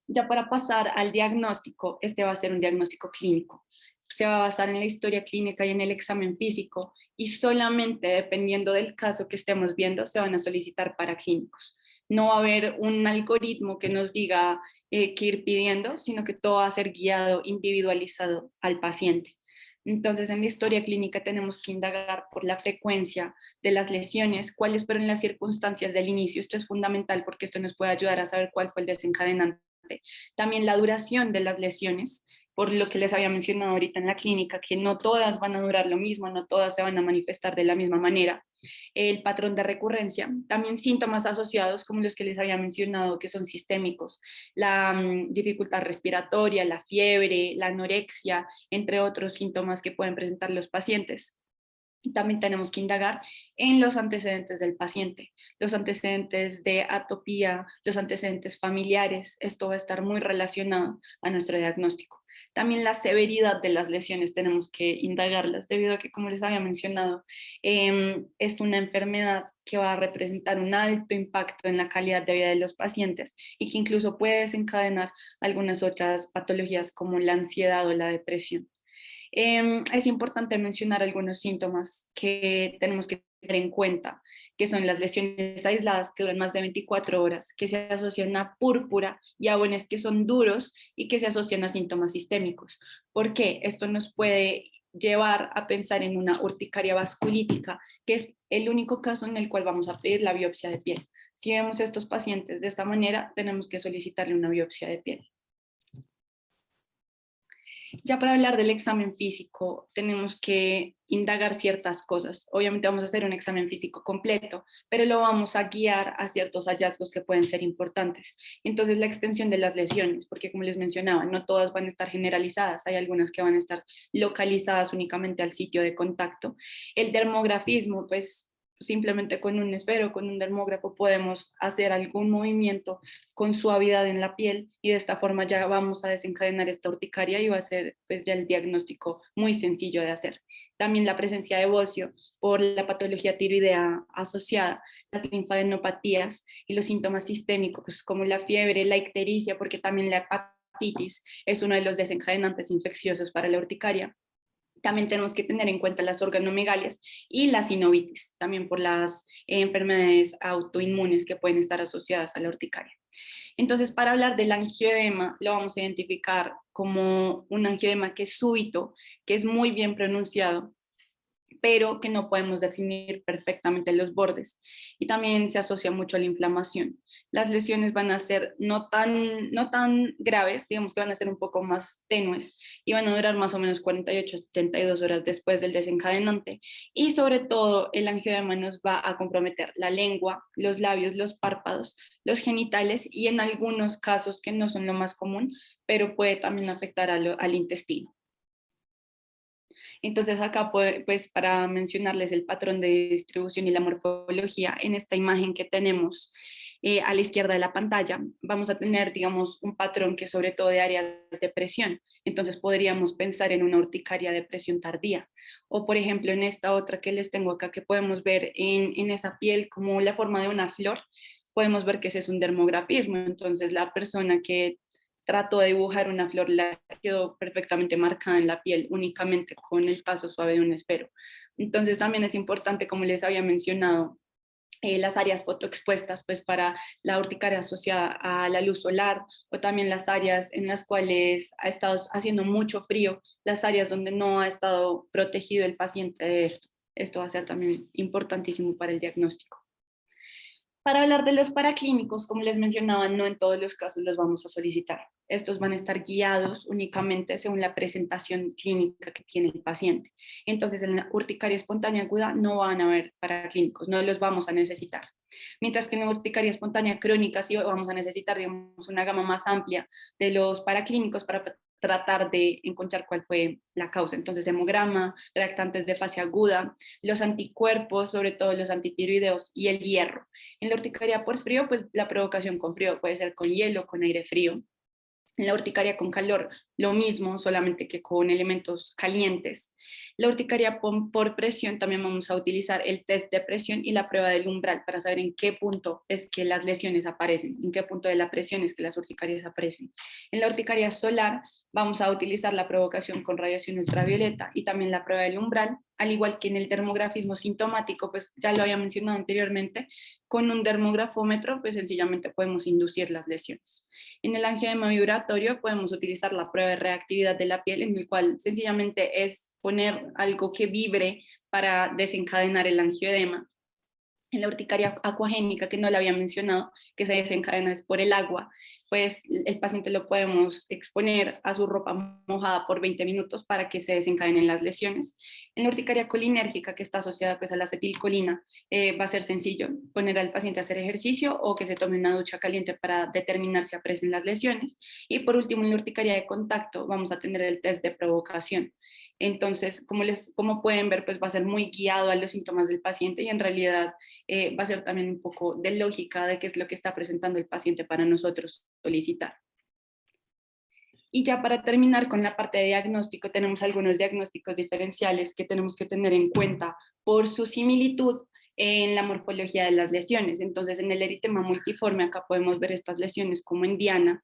ya para pasar al diagnóstico, este va a ser un diagnóstico clínico. Se va a basar en la historia clínica y en el examen físico, y solamente dependiendo del caso que estemos viendo se van a solicitar para clínicos. No va a haber un algoritmo que nos diga qué ir pidiendo, sino que todo va a ser guiado, individualizado al paciente. Entonces, en la historia clínica tenemos que indagar por la frecuencia de las lesiones, cuáles fueron las circunstancias del inicio. Esto es fundamental porque esto nos puede ayudar a saber cuál fue el desencadenante. También la duración de las lesiones, por lo que les había mencionado ahorita en la clínica, que no todas van a durar lo mismo, no todas se van a manifestar de la misma manera. El patrón de recurrencia, también síntomas asociados como los que les había mencionado, que son sistémicos, la dificultad respiratoria, la fiebre, la anorexia, entre otros síntomas que pueden presentar los pacientes. También tenemos que indagar en los antecedentes del paciente, los antecedentes de atopía, los antecedentes familiares. Esto va a estar muy relacionado a nuestro diagnóstico. También la severidad de las lesiones tenemos que indagarlas, debido a que, como les había mencionado, es una enfermedad que va a representar un alto impacto en la calidad de vida de los pacientes y que incluso puede desencadenar algunas otras patologías como la ansiedad o la depresión. Es importante mencionar algunos síntomas que tenemos que tener en cuenta, que son las lesiones aisladas que duran más de 24 horas, que se asocian a púrpura y a bones que son duros y que se asocian a síntomas sistémicos. ¿Por qué? Esto nos puede llevar a pensar en una urticaria vasculítica, que es el único caso en el cual vamos a pedir la biopsia de piel. Si vemos a estos pacientes de esta manera, tenemos que solicitarle una biopsia de piel. Ya para hablar del examen físico, tenemos que indagar ciertas cosas. Obviamente vamos a hacer un examen físico completo, pero lo vamos a guiar a ciertos hallazgos que pueden ser importantes. Entonces, la extensión de las lesiones, porque como les mencionaba, no todas van a estar generalizadas, hay algunas que van a estar localizadas únicamente al sitio de contacto. El dermografismo, pues simplemente con un esfero, con un dermógrafo podemos hacer algún movimiento con suavidad en la piel y de esta forma ya vamos a desencadenar esta urticaria y va a ser pues ya el diagnóstico muy sencillo de hacer. También la presencia de bocio por la patología tiroidea asociada, las linfadenopatías y los síntomas sistémicos como la fiebre, la ictericia, porque también la hepatitis es uno de los desencadenantes infecciosos para la urticaria. También tenemos que tener en cuenta las organomegalias y la sinovitis, también por las enfermedades autoinmunes que pueden estar asociadas a la urticaria. Entonces, para hablar del angioedema, lo vamos a identificar como un angioedema que es súbito, que es muy bien pronunciado, pero que no podemos definir perfectamente los bordes, y también se asocia mucho a la inflamación. Las lesiones van a ser no tan graves, digamos que van a ser un poco más tenues y van a durar más o menos 48 a 72 horas después del desencadenante, y sobre todo el angioedema nos va a comprometer la lengua, los labios, los párpados, los genitales y en algunos casos que no son lo más común, pero puede también afectar al intestino. Entonces acá, pues para mencionarles el patrón de distribución y la morfología, en esta imagen que tenemos a la izquierda de la pantalla, vamos a tener, digamos, un patrón que es sobre todo de áreas de presión. Entonces podríamos pensar en una urticaria de presión tardía. O por ejemplo en esta otra que les tengo acá, que podemos ver en esa piel como la forma de una flor, podemos ver que ese es un dermografismo. Entonces la persona que trató de dibujar una flor la quedó perfectamente marcada en la piel únicamente con el paso suave de un esfero. Entonces también es importante, como les había mencionado, las áreas fotoexpuestas pues para la urticaria asociada a la luz solar, o también las áreas en las cuales ha estado haciendo mucho frío, las áreas donde no ha estado protegido el paciente de esto. Esto va a ser también importantísimo para el diagnóstico. Para hablar de los paraclínicos, como les mencionaba, no en todos los casos los vamos a solicitar. Estos van a estar guiados únicamente según la presentación clínica que tiene el paciente. Entonces, en la urticaria espontánea aguda no van a haber paraclínicos, no los vamos a necesitar. Mientras que en la urticaria espontánea crónica sí vamos a necesitar, digamos, una gama más amplia de los paraclínicos para tratar de encontrar cuál fue la causa. Entonces, hemograma, reactantes de fase aguda, los anticuerpos, sobre todo los antitiroideos, y el hierro. En la urticaria por frío, pues la provocación con frío puede ser con hielo, con aire frío. En la urticaria con calor, lo mismo, solamente que con elementos calientes. La urticaria por presión, también vamos a utilizar el test de presión y la prueba del umbral para saber en qué punto es que las lesiones aparecen, en qué punto de la presión es que las urticarias aparecen. En la urticaria solar, vamos a utilizar la provocación con radiación ultravioleta y también la prueba del umbral, al igual que en el dermografismo sintomático, pues ya lo había mencionado anteriormente, con un dermografómetro, pues sencillamente podemos inducir las lesiones. En el angiodema vibratorio podemos utilizar la prueba de reactividad de la piel, en el cual sencillamente es poner algo que vibre para desencadenar el angiodema. En la urticaria acuagénica, que no la había mencionado, que se desencadena es por el agua, pues el paciente lo podemos exponer a su ropa mojada por 20 minutos para que se desencadenen las lesiones. En la urticaria colinérgica, que está asociada pues a la acetilcolina, va a ser sencillo poner al paciente a hacer ejercicio o que se tome una ducha caliente para determinar si aparecen las lesiones. Y por último, en la urticaria de contacto vamos a tener el test de provocación. Entonces, como pueden ver, pues va a ser muy guiado a los síntomas del paciente y en realidad va a ser también un poco de lógica de qué es lo que está presentando el paciente para nosotros solicitar. Y ya para terminar con la parte de diagnóstico, tenemos algunos diagnósticos diferenciales que tenemos que tener en cuenta por su similitud en la morfología de las lesiones. Entonces, en el eritema multiforme, acá podemos ver estas lesiones como en diana,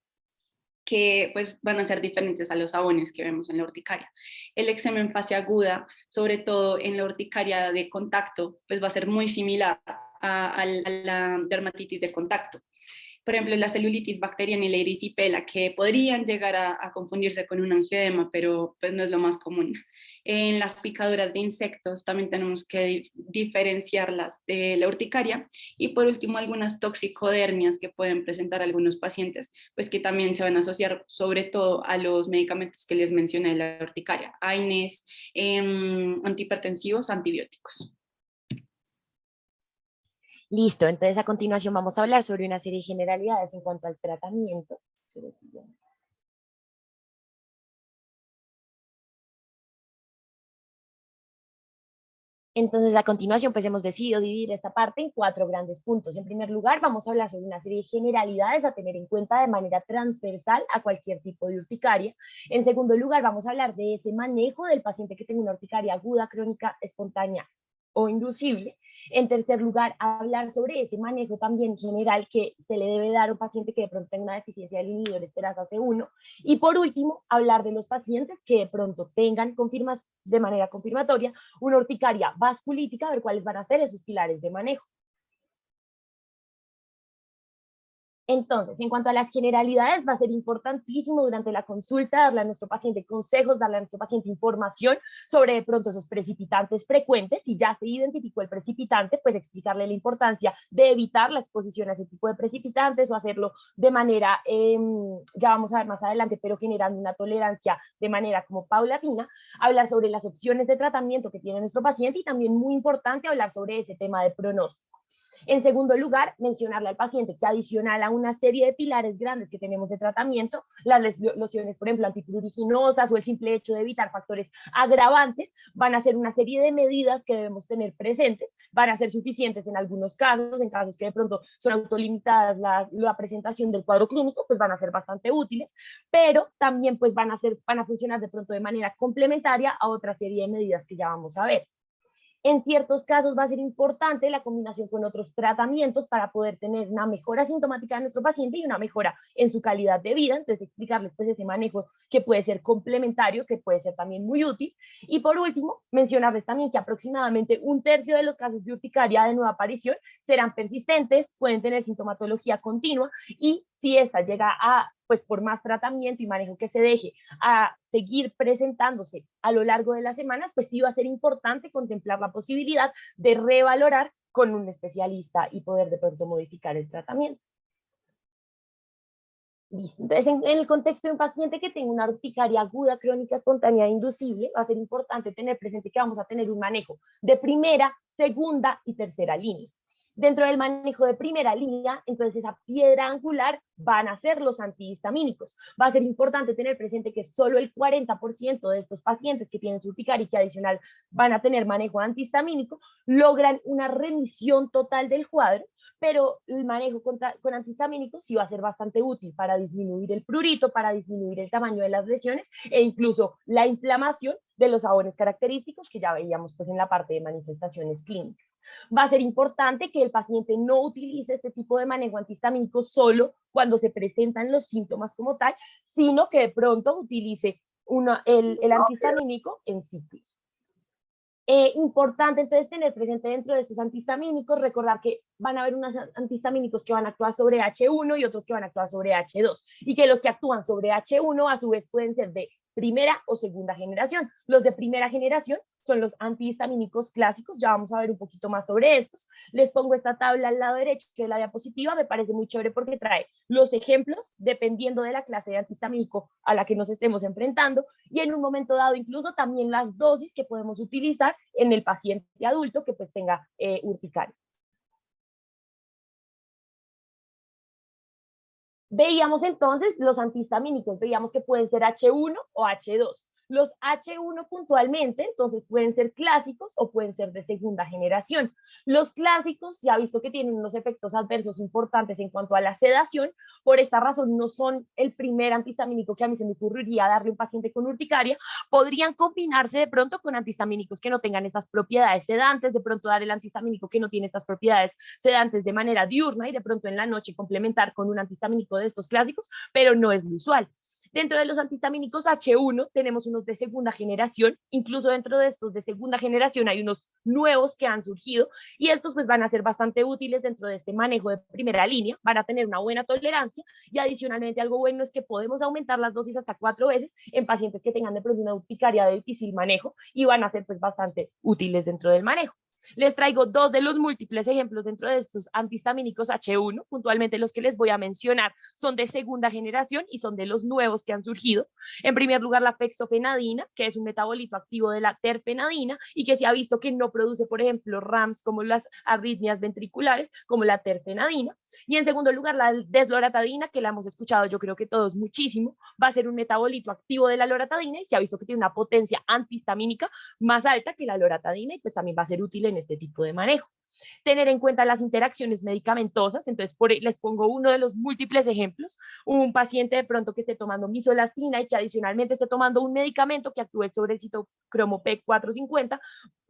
que pues van a ser diferentes a los sabones que vemos en la urticaria. El eczema en fase aguda, sobre todo en la urticaria de contacto, pues va a ser muy similar a la dermatitis de contacto. Por ejemplo, la celulitis bacteriana y la erisipela, que podrían llegar a confundirse con un angiodema, pero pues no es lo más común. En las picaduras de insectos también tenemos que diferenciarlas de la urticaria. Y por último, algunas toxicodermias que pueden presentar algunos pacientes, pues que también se van a asociar sobre todo a los medicamentos que les mencioné de la urticaria, AINES, antihipertensivos, antibióticos. Listo, entonces a continuación vamos a hablar sobre una serie de generalidades en cuanto al tratamiento. Entonces, a continuación, pues hemos decidido dividir esta parte en 4 grandes puntos. En primer lugar, vamos a hablar sobre una serie de generalidades a tener en cuenta de manera transversal a cualquier tipo de urticaria. En segundo lugar, vamos a hablar de ese manejo del paciente que tenga una urticaria aguda, crónica, espontánea o inducible. En tercer lugar, hablar sobre ese manejo también general que se le debe dar a un paciente que de pronto tenga una deficiencia del inhibidor esterasa C1. Y por último, hablar de los pacientes que de pronto tengan de manera confirmatoria una urticaria vasculítica, a ver cuáles van a ser esos pilares de manejo. Entonces, en cuanto a las generalidades, va a ser importantísimo durante la consulta darle a nuestro paciente consejos, darle a nuestro paciente información sobre de pronto esos precipitantes frecuentes. Si ya se identificó el precipitante, pues explicarle la importancia de evitar la exposición a ese tipo de precipitantes o hacerlo de manera, ya vamos a ver más adelante, pero generando una tolerancia de manera como paulatina. Hablar sobre las opciones de tratamiento que tiene nuestro paciente y también muy importante hablar sobre ese tema de pronóstico. En segundo lugar, mencionarle al paciente que adicional a una serie de pilares grandes que tenemos de tratamiento, las lesiones, por ejemplo, antipruriginosas o el simple hecho de evitar factores agravantes, van a ser una serie de medidas que debemos tener presentes, van a ser suficientes en algunos casos, en casos que de pronto son autolimitadas la presentación del cuadro clínico, pues van a ser bastante útiles, pero también pues van a funcionar de pronto de manera complementaria a otra serie de medidas que ya vamos a ver. En ciertos casos va a ser importante la combinación con otros tratamientos para poder tener una mejora sintomática de nuestro paciente y una mejora en su calidad de vida. Entonces, explicarles pues ese manejo que puede ser complementario, que puede ser también muy útil. Y por último, mencionarles también que aproximadamente 1/3 de los casos de urticaria de nueva aparición serán persistentes, pueden tener sintomatología continua, y si esta llega a, pues por más tratamiento y manejo que se deje, a seguir presentándose a lo largo de las semanas, pues sí va a ser importante contemplar la posibilidad de revalorar con un especialista y poder de pronto modificar el tratamiento. Listo. Entonces, en el contexto de un paciente que tenga una urticaria aguda, crónica, espontánea e inducible, va a ser importante tener presente que vamos a tener un manejo de primera, segunda y tercera línea. Dentro del manejo de primera línea, entonces esa piedra angular van a ser los antihistamínicos. Va a ser importante tener presente que solo el 40% de estos pacientes que tienen su urticaria y que adicional van a tener manejo antihistamínico logran una remisión total del cuadro, pero el manejo con antihistamínicos sí va a ser bastante útil para disminuir el prurito, para disminuir el tamaño de las lesiones e incluso la inflamación de los sabores característicos que ya veíamos pues en la parte de manifestaciones clínicas. Va a ser importante que el paciente no utilice este tipo de manejo antihistamínico solo cuando se presentan los síntomas como tal, sino que de pronto utilice el antihistamínico en ciclos. Importante entonces tener presente dentro de estos antihistamínicos, recordar que van a haber unos antihistamínicos que van a actuar sobre H1 y otros que van a actuar sobre H2, y que los que actúan sobre H1 a su vez pueden ser de primera o segunda generación. Los de primera generación son los antihistamínicos clásicos, ya vamos a ver un poquito más sobre estos. Les pongo esta tabla al lado derecho de la diapositiva, me parece muy chévere porque trae los ejemplos dependiendo de la clase de antihistamínico a la que nos estemos enfrentando, y en un momento dado incluso también las dosis que podemos utilizar en el paciente adulto que pues tenga urticaria. Veíamos entonces los antihistamínicos, veíamos que pueden ser H1 o H2. Los H1 puntualmente, entonces pueden ser clásicos o pueden ser de segunda generación. Los clásicos ya visto que tienen unos efectos adversos importantes en cuanto a la sedación, por esta razón no son el primer antihistamínico que a mí se me ocurriría darle a un paciente con urticaria. Podrían combinarse de pronto con antihistamínicos que no tengan estas propiedades sedantes, de pronto dar el antihistamínico que no tiene estas propiedades sedantes de manera diurna y de pronto en la noche complementar con un antihistamínico de estos clásicos, pero no es lo usual. Dentro de los antihistamínicos H1 tenemos unos de segunda generación, incluso dentro de estos de segunda generación hay unos nuevos que han surgido, y estos pues van a ser bastante útiles dentro de este manejo de primera línea, van a tener una buena tolerancia, y adicionalmente algo bueno es que podemos aumentar las dosis hasta 4 veces en pacientes que tengan de pronto una urticaria de difícil manejo, y van a ser pues bastante útiles dentro del manejo. Les traigo dos de los múltiples ejemplos dentro de estos antihistamínicos H1, puntualmente los que les voy a mencionar son de segunda generación y son de los nuevos que han surgido. En primer lugar, la fexofenadina, que es un metabolito activo de la terfenadina y que se ha visto que no produce, por ejemplo, RAMs como las arritmias ventriculares, como la terfenadina. Y en segundo lugar, la desloratadina, que la hemos escuchado yo creo que todos muchísimo, va a ser un metabolito activo de la loratadina y se ha visto que tiene una potencia antihistamínica más alta que la loratadina, y pues también va a ser útil en este tipo de manejo. Tener en cuenta las interacciones medicamentosas, entonces les pongo uno de los múltiples ejemplos, un paciente de pronto que esté tomando misolastina y que adicionalmente esté tomando un medicamento que actúe sobre el citocromo P450,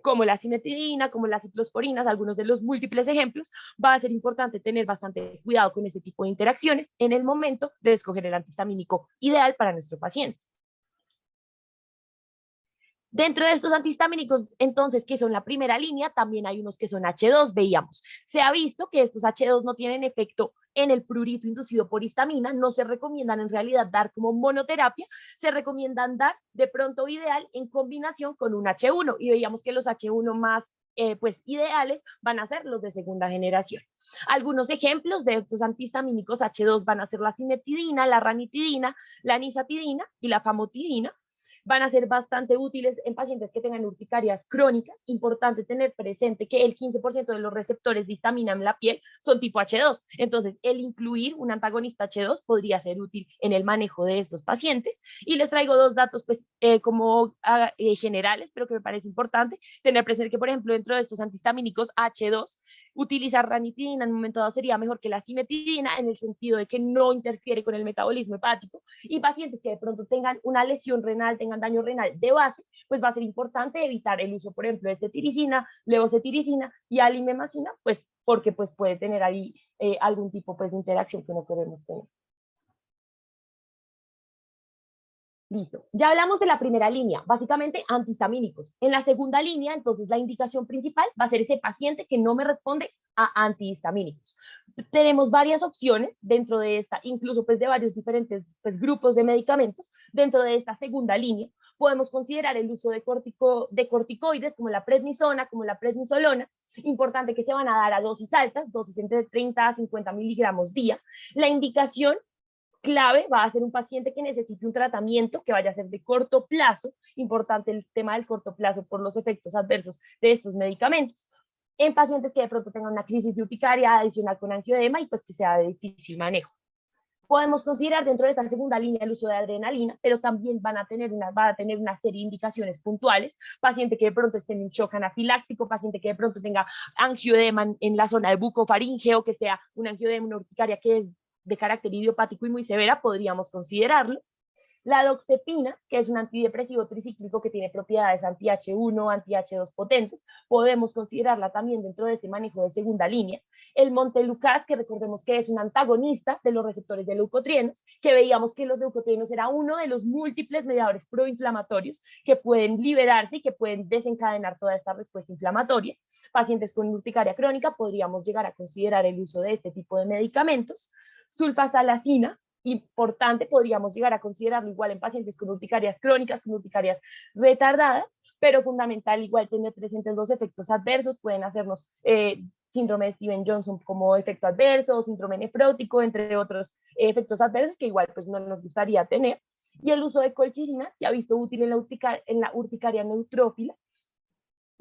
como la cimetidina, como las ciclosporinas, algunos de los múltiples ejemplos. Va a ser importante tener bastante cuidado con este tipo de interacciones en el momento de escoger el antihistamínico ideal para nuestro paciente. Dentro de estos antihistamínicos, entonces, que son la primera línea, también hay unos que son H2, veíamos. Se ha visto que estos H2 no tienen efecto en el prurito inducido por histamina, no se recomiendan en realidad dar como monoterapia, se recomiendan dar de pronto ideal en combinación con un H1, y veíamos que los H1 más pues ideales van a ser los de segunda generación. Algunos ejemplos de estos antihistamínicos H2 van a ser la cimetidina, la ranitidina, la nisatidina y la famotidina. Van a ser bastante útiles en pacientes que tengan urticarias crónicas. Importante tener presente que el 15% de los receptores de histamina en la piel son tipo H2. Entonces, el incluir un antagonista H2 podría ser útil en el manejo de estos pacientes. Y les traigo dos datos pues, generales, pero que me parece importante tener presente que, por ejemplo, dentro de estos antihistamínicos H2, Utilizar ranitidina en un momento dado sería mejor que la cimetidina en el sentido de que no interfiere con el metabolismo hepático, y pacientes que de pronto tengan una lesión renal, tengan daño renal de base, pues va a ser importante evitar el uso, por ejemplo, de cetiricina, levocetiricina y alimemacina, pues porque pues puede tener ahí algún tipo pues, de interacción que no queremos tener. Listo. Ya hablamos de la primera línea, básicamente antihistamínicos. En la segunda línea, entonces, la indicación principal va a ser ese paciente que no me responde a antihistamínicos. Tenemos varias opciones dentro de esta, incluso pues de varios diferentes pues, grupos de medicamentos. Dentro de esta segunda línea, podemos considerar el uso de corticoides como la prednisona, como la prednisolona. Importante que se van a dar a dosis altas, dosis entre 30 a 50 miligramos día. La indicación clave va a ser un paciente que necesite un tratamiento que vaya a ser de corto plazo, importante el tema del corto plazo por los efectos adversos de estos medicamentos, en pacientes que de pronto tengan una crisis de urticaria adicional con angioedema y pues que sea de difícil manejo. Podemos considerar dentro de esta segunda línea el uso de adrenalina, pero también van a tener una serie de indicaciones puntuales, paciente que de pronto esté en un shock anafiláctico, paciente que de pronto tenga angioedema en la zona de bucofaringeo, que sea una angioedema, una urticaria que es de carácter idiopático y muy severa, podríamos considerarlo. La doxepina, que es un antidepresivo tricíclico que tiene propiedades anti-H1, anti-H2 potentes, podemos considerarla también dentro de este manejo de segunda línea. El montelukast, que recordemos que es un antagonista de los receptores de leucotrienos, que veíamos que los leucotrienos era uno de los múltiples mediadores proinflamatorios que pueden liberarse y que pueden desencadenar toda esta respuesta inflamatoria. Pacientes con urticaria crónica podríamos llegar a considerar el uso de este tipo de medicamentos. Sulfasalacina, importante, podríamos llegar a considerarlo igual en pacientes con urticarias crónicas, con urticarias retardadas, pero fundamental igual tener presentes los efectos adversos, pueden hacernos síndrome de Steven-Johnson como efecto adverso, síndrome nefrótico, entre otros efectos adversos que igual pues no nos gustaría tener. Y el uso de colchicina se ha visto útil en la urticaria neutrófila.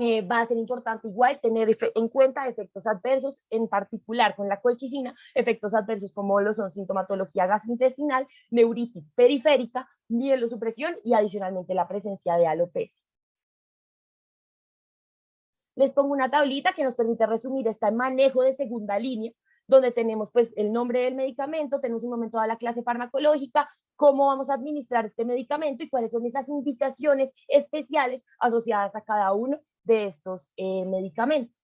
Va a ser importante igual tener en cuenta efectos adversos, en particular con la colchicina, efectos adversos como lo son sintomatología gastrointestinal, neuritis periférica, mielosupresión y adicionalmente la presencia de alopecia. Les pongo una tablita que nos permite resumir este manejo de segunda línea, donde tenemos pues el nombre del medicamento, tenemos un momento de la clase farmacológica, cómo vamos a administrar este medicamento y cuáles son esas indicaciones especiales asociadas a cada uno de estos medicamentos.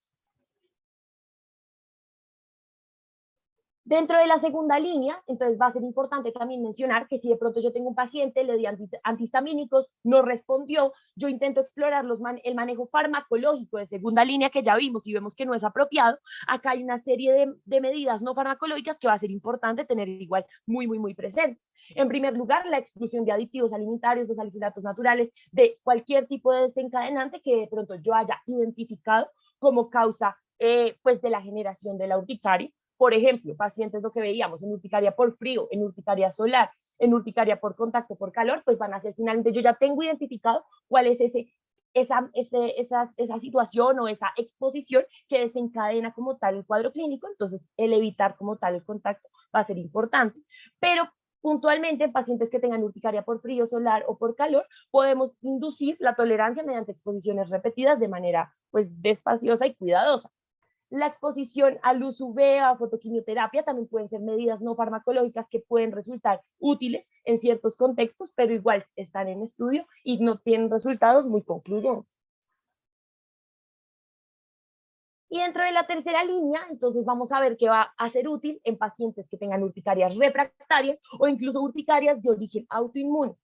Dentro de la segunda línea, entonces va a ser importante también mencionar que si de pronto yo tengo un paciente, le di antihistamínicos, no respondió, yo intento explorar el manejo farmacológico de segunda línea que ya vimos y vemos que no es apropiado. Acá hay una serie de medidas no farmacológicas que va a ser importante tener igual muy presentes. En primer lugar, la exclusión de aditivos alimentarios, de salicilatos naturales, de cualquier tipo de desencadenante que de pronto yo haya identificado como causa pues de la generación de la urticaria. Por ejemplo, pacientes, lo que veíamos en urticaria por frío, en urticaria solar, en urticaria por contacto, por calor, pues van a ser finalmente, yo ya tengo identificado cuál es esa situación o esa exposición que desencadena como tal el cuadro clínico, entonces el evitar como tal el contacto va a ser importante. Pero puntualmente en pacientes que tengan urticaria por frío, solar o por calor, podemos inducir la tolerancia mediante exposiciones repetidas de manera pues despaciosa y cuidadosa. La exposición a luz UV, a fotoquimioterapia, también pueden ser medidas no farmacológicas que pueden resultar útiles en ciertos contextos, pero igual están en estudio y no tienen resultados muy concluyentes. Y dentro de la tercera línea, entonces vamos a ver qué va a ser útil en pacientes que tengan urticarias refractarias o incluso urticarias de origen autoinmune.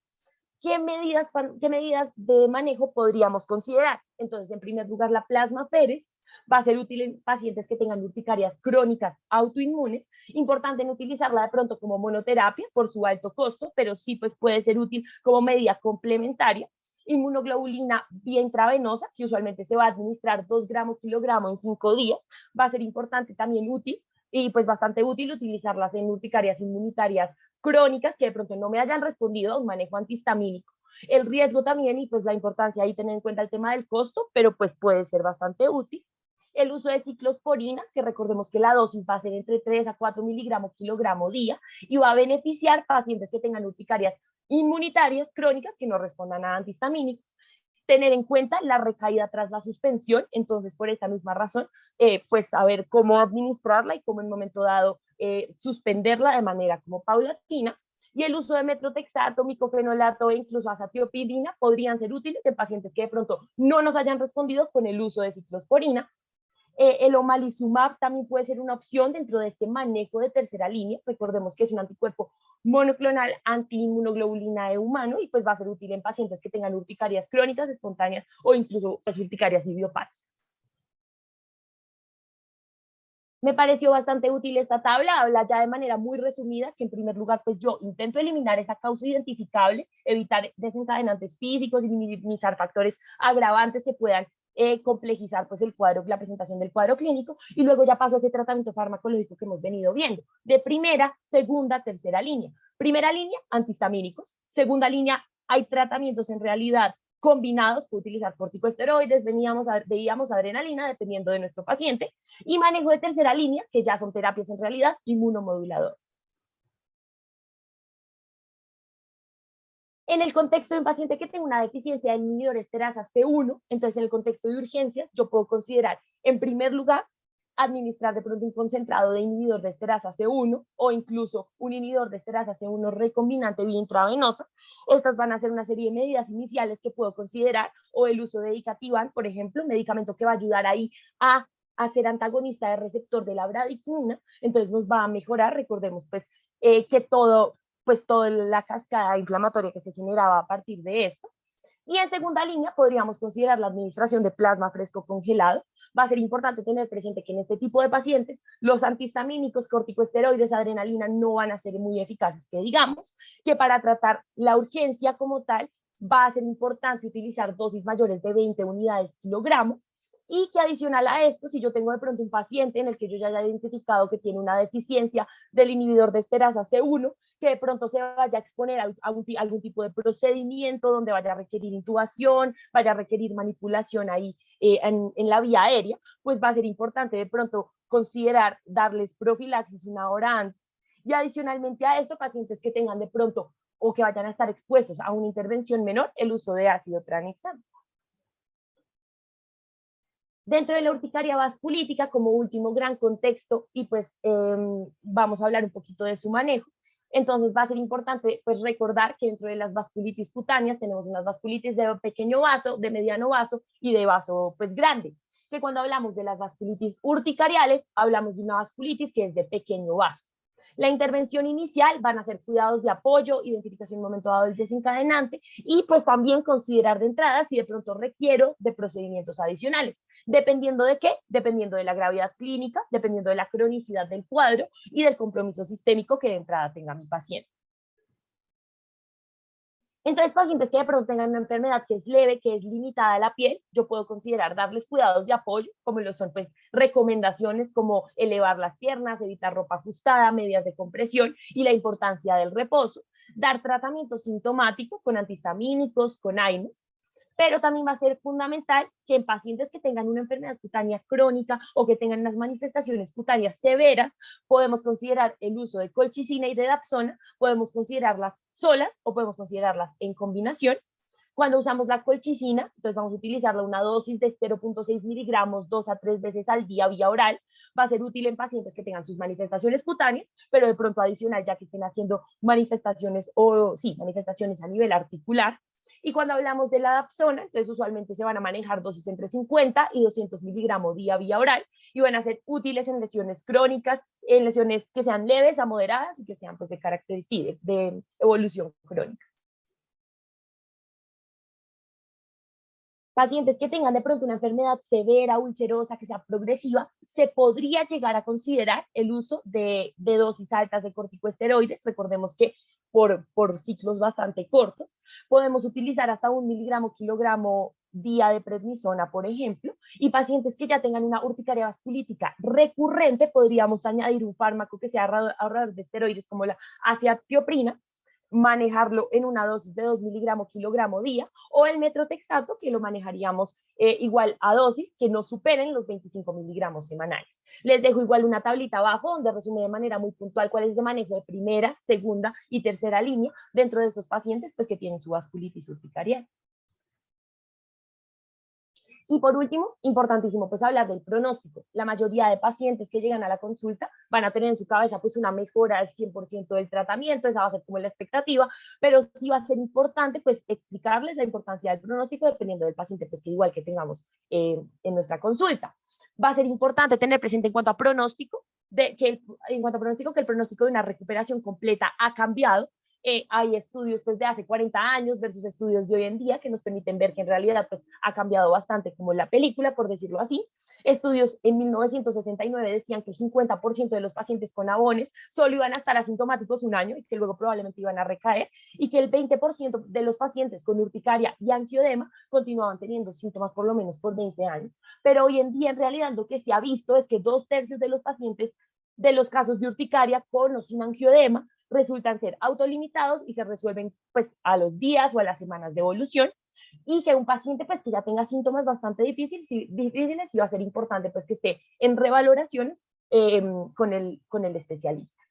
¿Qué medidas de manejo podríamos considerar? Entonces, en primer lugar, la plasmaféresis va a ser útil en pacientes que tengan urticarias crónicas autoinmunes. Importante no utilizarla de pronto como monoterapia por su alto costo, pero sí pues puede ser útil como medida complementaria. Inmunoglobulina vía intravenosa, que usualmente se va a administrar 2 gramos kilogramo en 5 días. Va a ser importante también útil y pues bastante útil utilizarlas en urticarias inmunitarias crónicas que de pronto no me hayan respondido a un manejo antihistamínico. El riesgo también y pues la importancia ahí tener en cuenta el tema del costo, pero pues puede ser bastante útil. El uso de ciclosporina, que recordemos que la dosis va a ser entre 3 a 4 miligramos kilogramo día y va a beneficiar pacientes que tengan urticarias inmunitarias crónicas que no respondan a antihistamínicos. tener en cuenta la recaída tras la suspensión. Entonces, por esta misma razón, pues saber cómo administrarla y cómo en un momento dado suspenderla de manera como paulatina. Y el uso de metrotexato, micofenolato e incluso azatioprina podrían ser útiles en pacientes que de pronto no nos hayan respondido con el uso de ciclosporina. El omalizumab también puede ser una opción dentro de este manejo de tercera línea. Recordemos que es un anticuerpo monoclonal antiinmunoglobulina E humano y pues va a ser útil en pacientes que tengan urticarias crónicas, espontáneas o incluso pues, urticarias idiopáticas. Me pareció bastante útil esta tabla, habla ya de manera muy resumida que en primer lugar pues yo intento eliminar esa causa identificable, evitar desencadenantes físicos y minimizar factores agravantes que puedan complejizar pues el cuadro, la presentación del cuadro clínico, y luego ya paso a ese tratamiento farmacológico que hemos venido viendo, de primera, segunda, tercera línea. Primera línea, antihistamínicos. Segunda línea, hay tratamientos en realidad combinados, puede utilizar corticosteroides, veíamos adrenalina, dependiendo de nuestro paciente, y manejo de tercera línea, que ya son terapias en realidad inmunomoduladores. En el contexto de un paciente que tenga una deficiencia de inhibidor esterasa C1, entonces en el contexto de urgencias, yo puedo considerar, en primer lugar, administrar de pronto un concentrado de inhibidor de esterasa C1 o incluso un inhibidor de esterasa C1 recombinante vía intravenosa. Estas van a ser una serie de medidas iniciales que puedo considerar, o el uso de Icativan, por ejemplo, un medicamento que va a ayudar ahí a ser antagonista del receptor de la bradykinin, entonces nos va a mejorar. Recordemos pues que toda la cascada inflamatoria que se generaba a partir de esto. Y en segunda línea podríamos considerar la administración de plasma fresco congelado. Va a ser importante tener presente que en este tipo de pacientes los antihistamínicos, corticosteroides, adrenalina no van a ser muy eficaces, que digamos, que para tratar la urgencia como tal va a ser importante utilizar dosis mayores de 20 unidades kilogramo, y que adicional a esto, si yo tengo de pronto un paciente en el que yo ya haya identificado que tiene una deficiencia del inhibidor de esterasa C1, que de pronto se vaya a exponer a algún tipo de procedimiento donde vaya a requerir intubación, vaya a requerir manipulación ahí en la vía aérea, pues va a ser importante de pronto considerar darles profilaxis una hora antes. Y adicionalmente a esto, pacientes que tengan de pronto o que vayan a estar expuestos a una intervención menor, el uso de ácido tranexámico. Dentro de la urticaria vasculítica, como último gran contexto, y pues vamos a hablar un poquito de su manejo. Entonces va a ser importante pues recordar que dentro de las vasculitis cutáneas tenemos unas vasculitis de pequeño vaso, de mediano vaso y de vaso pues grande. Que cuando hablamos de las vasculitis urticariales, hablamos de una vasculitis que es de pequeño vaso. La intervención inicial van a ser cuidados de apoyo, identificación en un momento dado del desencadenante, y pues también considerar de entrada si de pronto requiero de procedimientos adicionales. ¿Dependiendo de qué? Dependiendo de la gravedad clínica, dependiendo de la cronicidad del cuadro y del compromiso sistémico que de entrada tenga mi paciente. Entonces, pacientes que de pronto tengan una enfermedad que es leve, que es limitada a la piel, yo puedo considerar darles cuidados de apoyo, como lo son pues recomendaciones como elevar las piernas, evitar ropa ajustada, medias de compresión y la importancia del reposo, dar tratamiento sintomático con antihistamínicos, con AINES, pero también va a ser fundamental que en pacientes que tengan una enfermedad cutánea crónica o que tengan unas manifestaciones cutáneas severas, podemos considerar el uso de colchicina y de dapsona, podemos considerarlas solas o podemos considerarlas en combinación. Cuando usamos la colchicina, entonces vamos a utilizarla una dosis de 0.6 miligramos 2 a 3 veces al día vía oral. Va a ser útil en pacientes que tengan sus manifestaciones cutáneas, pero de pronto adicional ya que estén haciendo manifestaciones a nivel articular. Y cuando hablamos de la dapsona, entonces usualmente se van a manejar dosis entre 50 y 200 miligramos día vía oral y van a ser útiles en lesiones crónicas, en lesiones que sean leves a moderadas y que sean pues de características de evolución crónica. Pacientes que tengan de pronto una enfermedad severa, ulcerosa, que sea progresiva, se podría llegar a considerar el uso de dosis altas de corticosteroides. Recordemos que por ciclos bastante cortos, podemos utilizar hasta 1 miligramo kilogramo día de prednisona, por ejemplo, y pacientes que ya tengan una urticaria vasculítica recurrente, podríamos añadir un fármaco que sea ahorrador de esteroides como la azatioprina, manejarlo en una dosis de 2 miligramos kilogramo día, o el metrotexato, que lo manejaríamos igual a dosis que no superen los 25 miligramos semanales. Les dejo igual una tablita abajo donde resume de manera muy puntual cuál es el manejo de primera, segunda y tercera línea dentro de estos pacientes pues, que tienen su vasculitis urticarial. Y por último, importantísimo, pues hablar del pronóstico. La mayoría de pacientes que llegan a la consulta van a tener en su cabeza pues una mejora al 100% del tratamiento, esa va a ser como la expectativa, pero sí va a ser importante pues explicarles la importancia del pronóstico dependiendo del paciente, pues que igual que tengamos en nuestra consulta. Va a ser importante tener presente en cuanto a pronóstico, que el pronóstico de una recuperación completa ha cambiado. Hay estudios pues, de hace 40 años versus estudios de hoy en día que nos permiten ver que en realidad pues, ha cambiado bastante, como la película, por decirlo así. Estudios en 1969 decían que el 50% de los pacientes con abones solo iban a estar asintomáticos un año y que luego probablemente iban a recaer, y que el 20% de los pacientes con urticaria y angioedema continuaban teniendo síntomas por lo menos por 20 años. Pero hoy en día en realidad lo que se ha visto es que 2/3 de los pacientes de los casos de urticaria con o sin angioedema resultan ser autolimitados y se resuelven pues a los días o a las semanas de evolución, y que un paciente pues que ya tenga síntomas bastante difíciles sí va a ser importante pues que esté en revaloraciones con el especialista.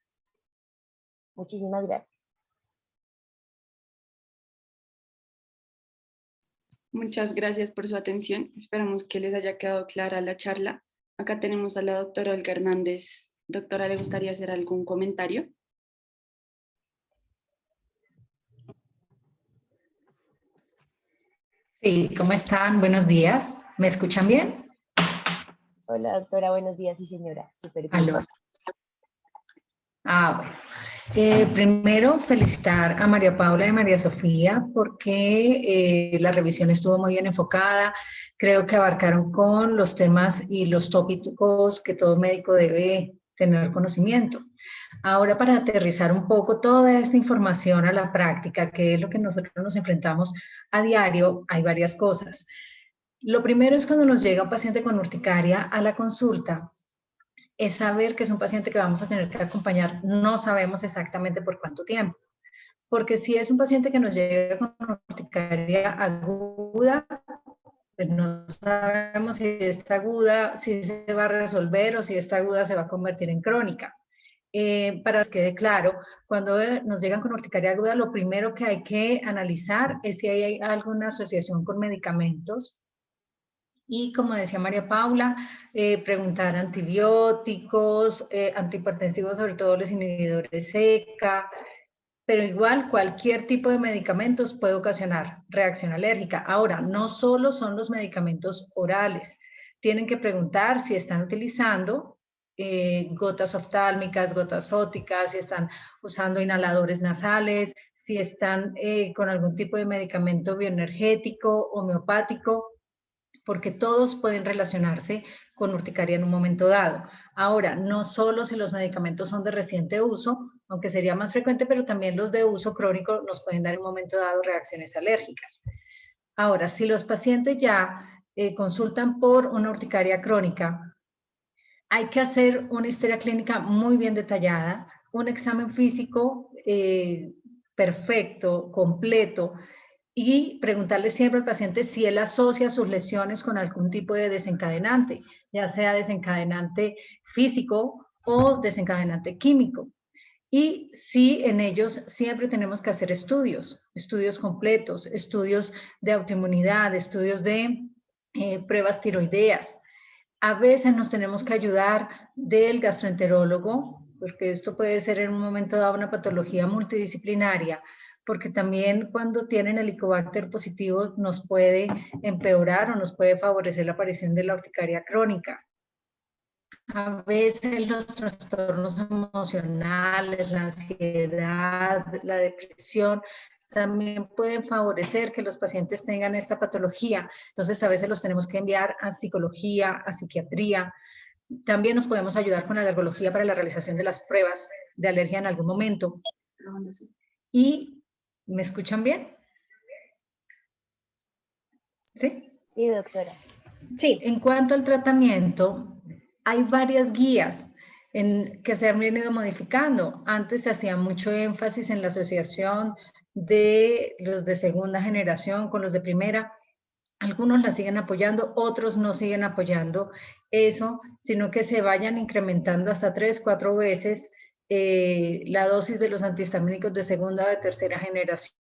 Muchísimas gracias. Muchas gracias por su atención. Esperamos que les haya quedado clara la charla. Acá tenemos a la doctora Olga Hernández. Doctora, ¿le gustaría hacer algún comentario? Sí, ¿cómo están? Buenos días. ¿Me escuchan bien? Hola doctora, buenos días, sí señora. Súper bien. Aló. Bueno. Primero, felicitar a María Paula y María Sofía porque la revisión estuvo muy bien enfocada. Creo que abarcaron con los temas y los tópicos que todo médico debe tener conocimiento. Ahora, para aterrizar un poco toda esta información a la práctica, que es lo que nosotros nos enfrentamos a diario, hay varias cosas. Lo primero es cuando nos llega un paciente con urticaria a la consulta, es saber que es un paciente que vamos a tener que acompañar. No sabemos exactamente por cuánto tiempo, porque si es un paciente que nos llega con urticaria aguda, pues no sabemos si esta aguda si se va a resolver o si esta aguda se va a convertir en crónica. Para que quede claro, cuando nos llegan con urticaria aguda, lo primero que hay que analizar es si hay alguna asociación con medicamentos. Y como decía María Paula, preguntar antibióticos, antihipertensivos, sobre todo los inhibidores SECA, pero igual cualquier tipo de medicamentos puede ocasionar reacción alérgica. Ahora, no solo son los medicamentos orales, tienen que preguntar si están utilizando gotas oftálmicas, gotas óticas, si están usando inhaladores nasales, si están con algún tipo de medicamento bioenergético, homeopático, porque todos pueden relacionarse con urticaria en un momento dado. Ahora, no solo si los medicamentos son de reciente uso, aunque sería más frecuente, pero también los de uso crónico nos pueden dar en un momento dado reacciones alérgicas. Ahora, si los pacientes ya consultan por una urticaria crónica, hay que hacer una historia clínica muy bien detallada, un examen físico perfecto, completo, y preguntarle siempre al paciente si él asocia sus lesiones con algún tipo de desencadenante, ya sea desencadenante físico o desencadenante químico. Y sí, en ellos siempre tenemos que hacer estudios completos, estudios de autoinmunidad, estudios de pruebas tiroideas. A veces nos tenemos que ayudar del gastroenterólogo, porque esto puede ser en un momento dado una patología multidisciplinaria, porque también cuando tienen helicobacter positivo nos puede empeorar o nos puede favorecer la aparición de la urticaria crónica. A veces los trastornos emocionales, la ansiedad, la depresión, también pueden favorecer que los pacientes tengan esta patología. Entonces, a veces los tenemos que enviar a psicología, a psiquiatría. También nos podemos ayudar con la alergología para la realización de las pruebas de alergia en algún momento. ¿Y me escuchan bien? ¿Sí? Sí, doctora. Sí. En cuanto al tratamiento, hay varias guías que se han venido modificando. Antes se hacía mucho énfasis en la asociación de los de segunda generación con los de primera. Algunos la siguen apoyando, otros no siguen apoyando eso, sino que se vayan incrementando hasta 3, 4 veces la dosis de los antihistamínicos de segunda o de tercera generación.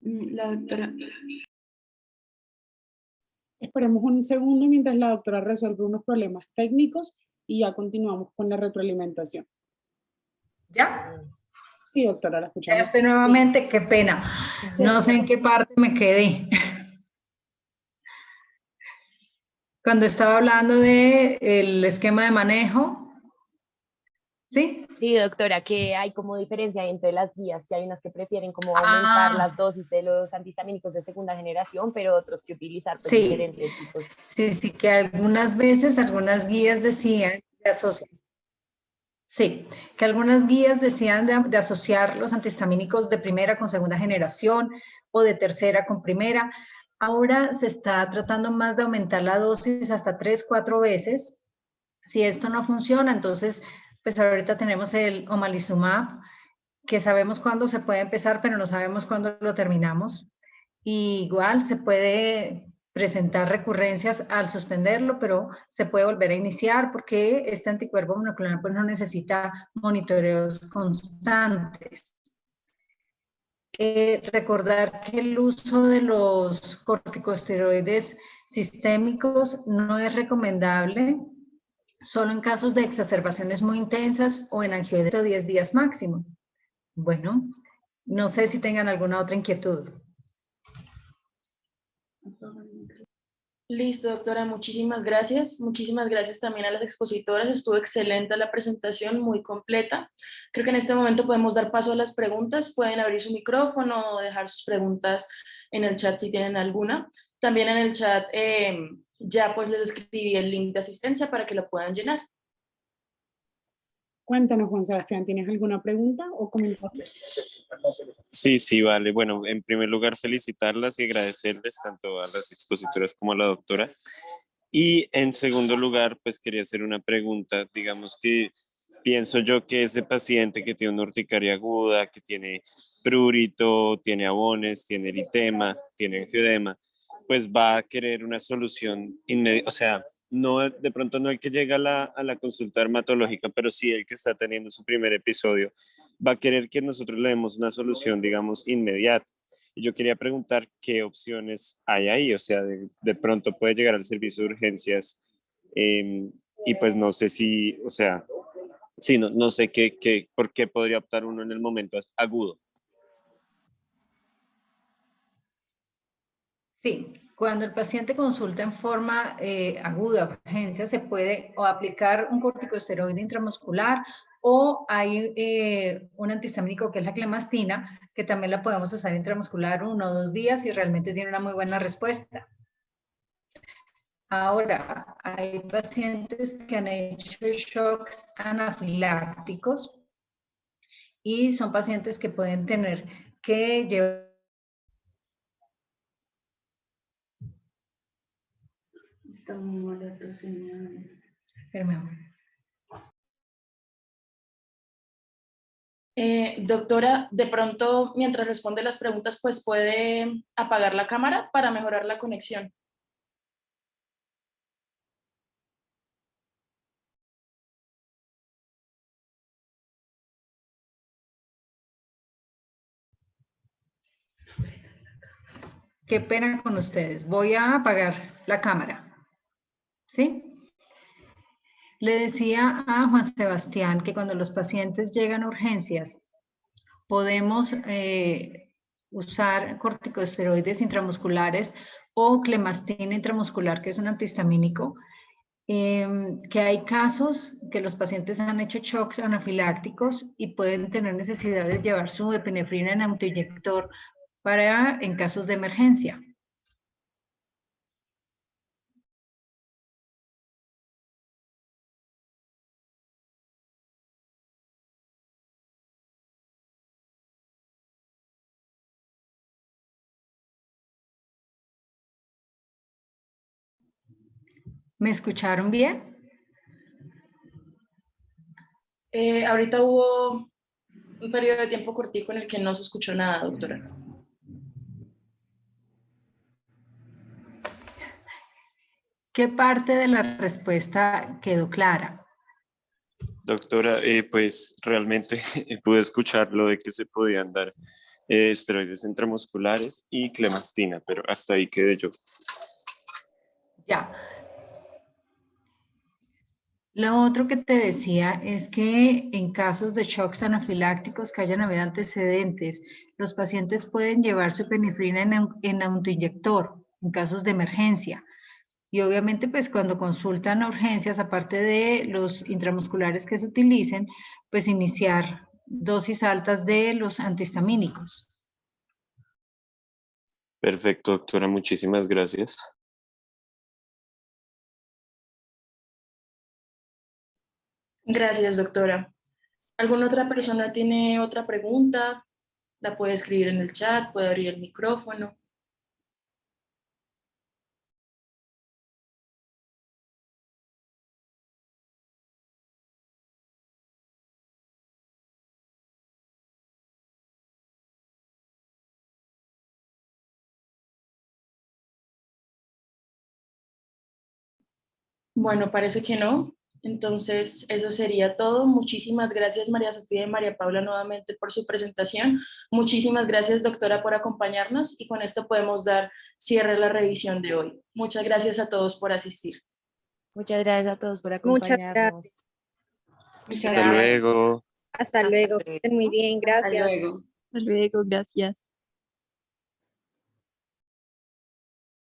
La doctora. Esperemos un segundo mientras la doctora resuelve unos problemas técnicos y ya continuamos con la retroalimentación. ¿Ya? Sí, doctora, la Ya escuchamos. estoy nuevamente, qué pena. No sé en qué parte me quedé. Cuando estaba hablando del esquema de manejo, ¿sí? Sí, doctora, que hay como diferencia entre las guías, que hay unas que prefieren como aumentar las Ah, dosis de los antihistamínicos de segunda generación, pero otros que utilizar pues sí, diferentes tipos. sí, que algunas veces algunas guías decían de asociar, sí, que algunas guías decían de asociar los antihistamínicos de primera con segunda generación o de tercera con primera. Ahora se está tratando más de aumentar la dosis hasta 3, 4 veces. Si esto no funciona, entonces, pues ahorita tenemos el omalizumab, que sabemos cuándo se puede empezar, pero no sabemos cuándo lo terminamos. Y igual se puede presentar recurrencias al suspenderlo, pero se puede volver a iniciar porque este anticuerpo monoclonal pues no necesita monitoreos constantes. Recordar que el uso de los corticosteroides sistémicos no es recomendable solo en casos de exacerbaciones muy intensas o en angioedema de 10 días máximo. Bueno, no sé si tengan alguna otra inquietud. Listo, doctora, muchísimas gracias. Muchísimas gracias también a las expositoras. Estuvo excelente la presentación, muy completa. Creo que en este momento podemos dar paso a las preguntas. Pueden abrir su micrófono o dejar sus preguntas en el chat si tienen alguna. También en el chat ya pues les escribí el link de asistencia para que lo puedan llenar. Cuéntanos, Juan Sebastián, ¿tienes alguna pregunta o comentario? Sí, vale. Bueno, en primer lugar, felicitarlas y agradecerles tanto a las expositoras como a la doctora. Y en segundo lugar, pues quería hacer una pregunta. Digamos que pienso yo que ese paciente que tiene una urticaria aguda, que tiene prurito, tiene abones, tiene eritema, tiene angioedema, pues va a querer una solución inmediata, o sea, no de pronto no el que llega a la consulta dermatológica, pero sí el que está teniendo su primer episodio, va a querer que nosotros le demos una solución, digamos, inmediata. Y yo quería preguntar qué opciones hay ahí, o sea, de pronto puede llegar al servicio de urgencias y pues no sé si, o sea, sí, no sé por qué podría optar uno en el momento agudo. Sí, cuando el paciente consulta en forma aguda, urgencia, se puede o aplicar un corticosteroide intramuscular o hay un antihistamínico que es la clemastina, que también la podemos usar intramuscular 1 o 2 días y realmente tiene una muy buena respuesta. Ahora, hay pacientes que han hecho shocks anafilácticos y son pacientes que pueden tener que llevar. Está muy mala tu señal. Doctora, de pronto, mientras responde las preguntas, pues puede apagar la cámara para mejorar la conexión. Qué pena con ustedes. Voy a apagar la cámara. ¿Sí? Le decía a Juan Sebastián que cuando los pacientes llegan a urgencias, podemos usar corticosteroides intramusculares o clemastina intramuscular, que es un antihistamínico, que hay casos que los pacientes han hecho shocks anafilácticos y pueden tener necesidad de llevar su epinefrina en autoinyector en casos de emergencia. ¿Me escucharon bien? Ahorita hubo un periodo de tiempo cortico en el que no se escuchó nada, doctora. ¿Qué parte de la respuesta quedó clara? Doctora, pues realmente pude escuchar lo de que se podían dar esteroides intramusculares y clemastina, pero hasta ahí quedé yo. Ya. Lo otro que te decía es que en casos de shocks anafilácticos que hayan habido antecedentes, los pacientes pueden llevar su epinefrina en autoinyector en casos de emergencia. Y obviamente, pues cuando consultan a urgencias, aparte de los intramusculares que se utilicen, pues iniciar dosis altas de los antihistamínicos. Perfecto, doctora, muchísimas gracias. Gracias, doctora. ¿Alguna otra persona tiene otra pregunta? La puede escribir en el chat, puede abrir el micrófono. Bueno, parece que no. Entonces, eso sería todo. Muchísimas gracias, María Sofía y María Paula, nuevamente por su presentación. Muchísimas gracias, doctora, por acompañarnos y con esto podemos dar cierre a la revisión de hoy. Muchas gracias a todos por asistir. Muchas gracias a todos por Muchas acompañarnos. gracias. Muchas Hasta gracias. luego. Hasta luego. Que estén muy bien. Hasta Gracias. luego. Hasta luego, gracias.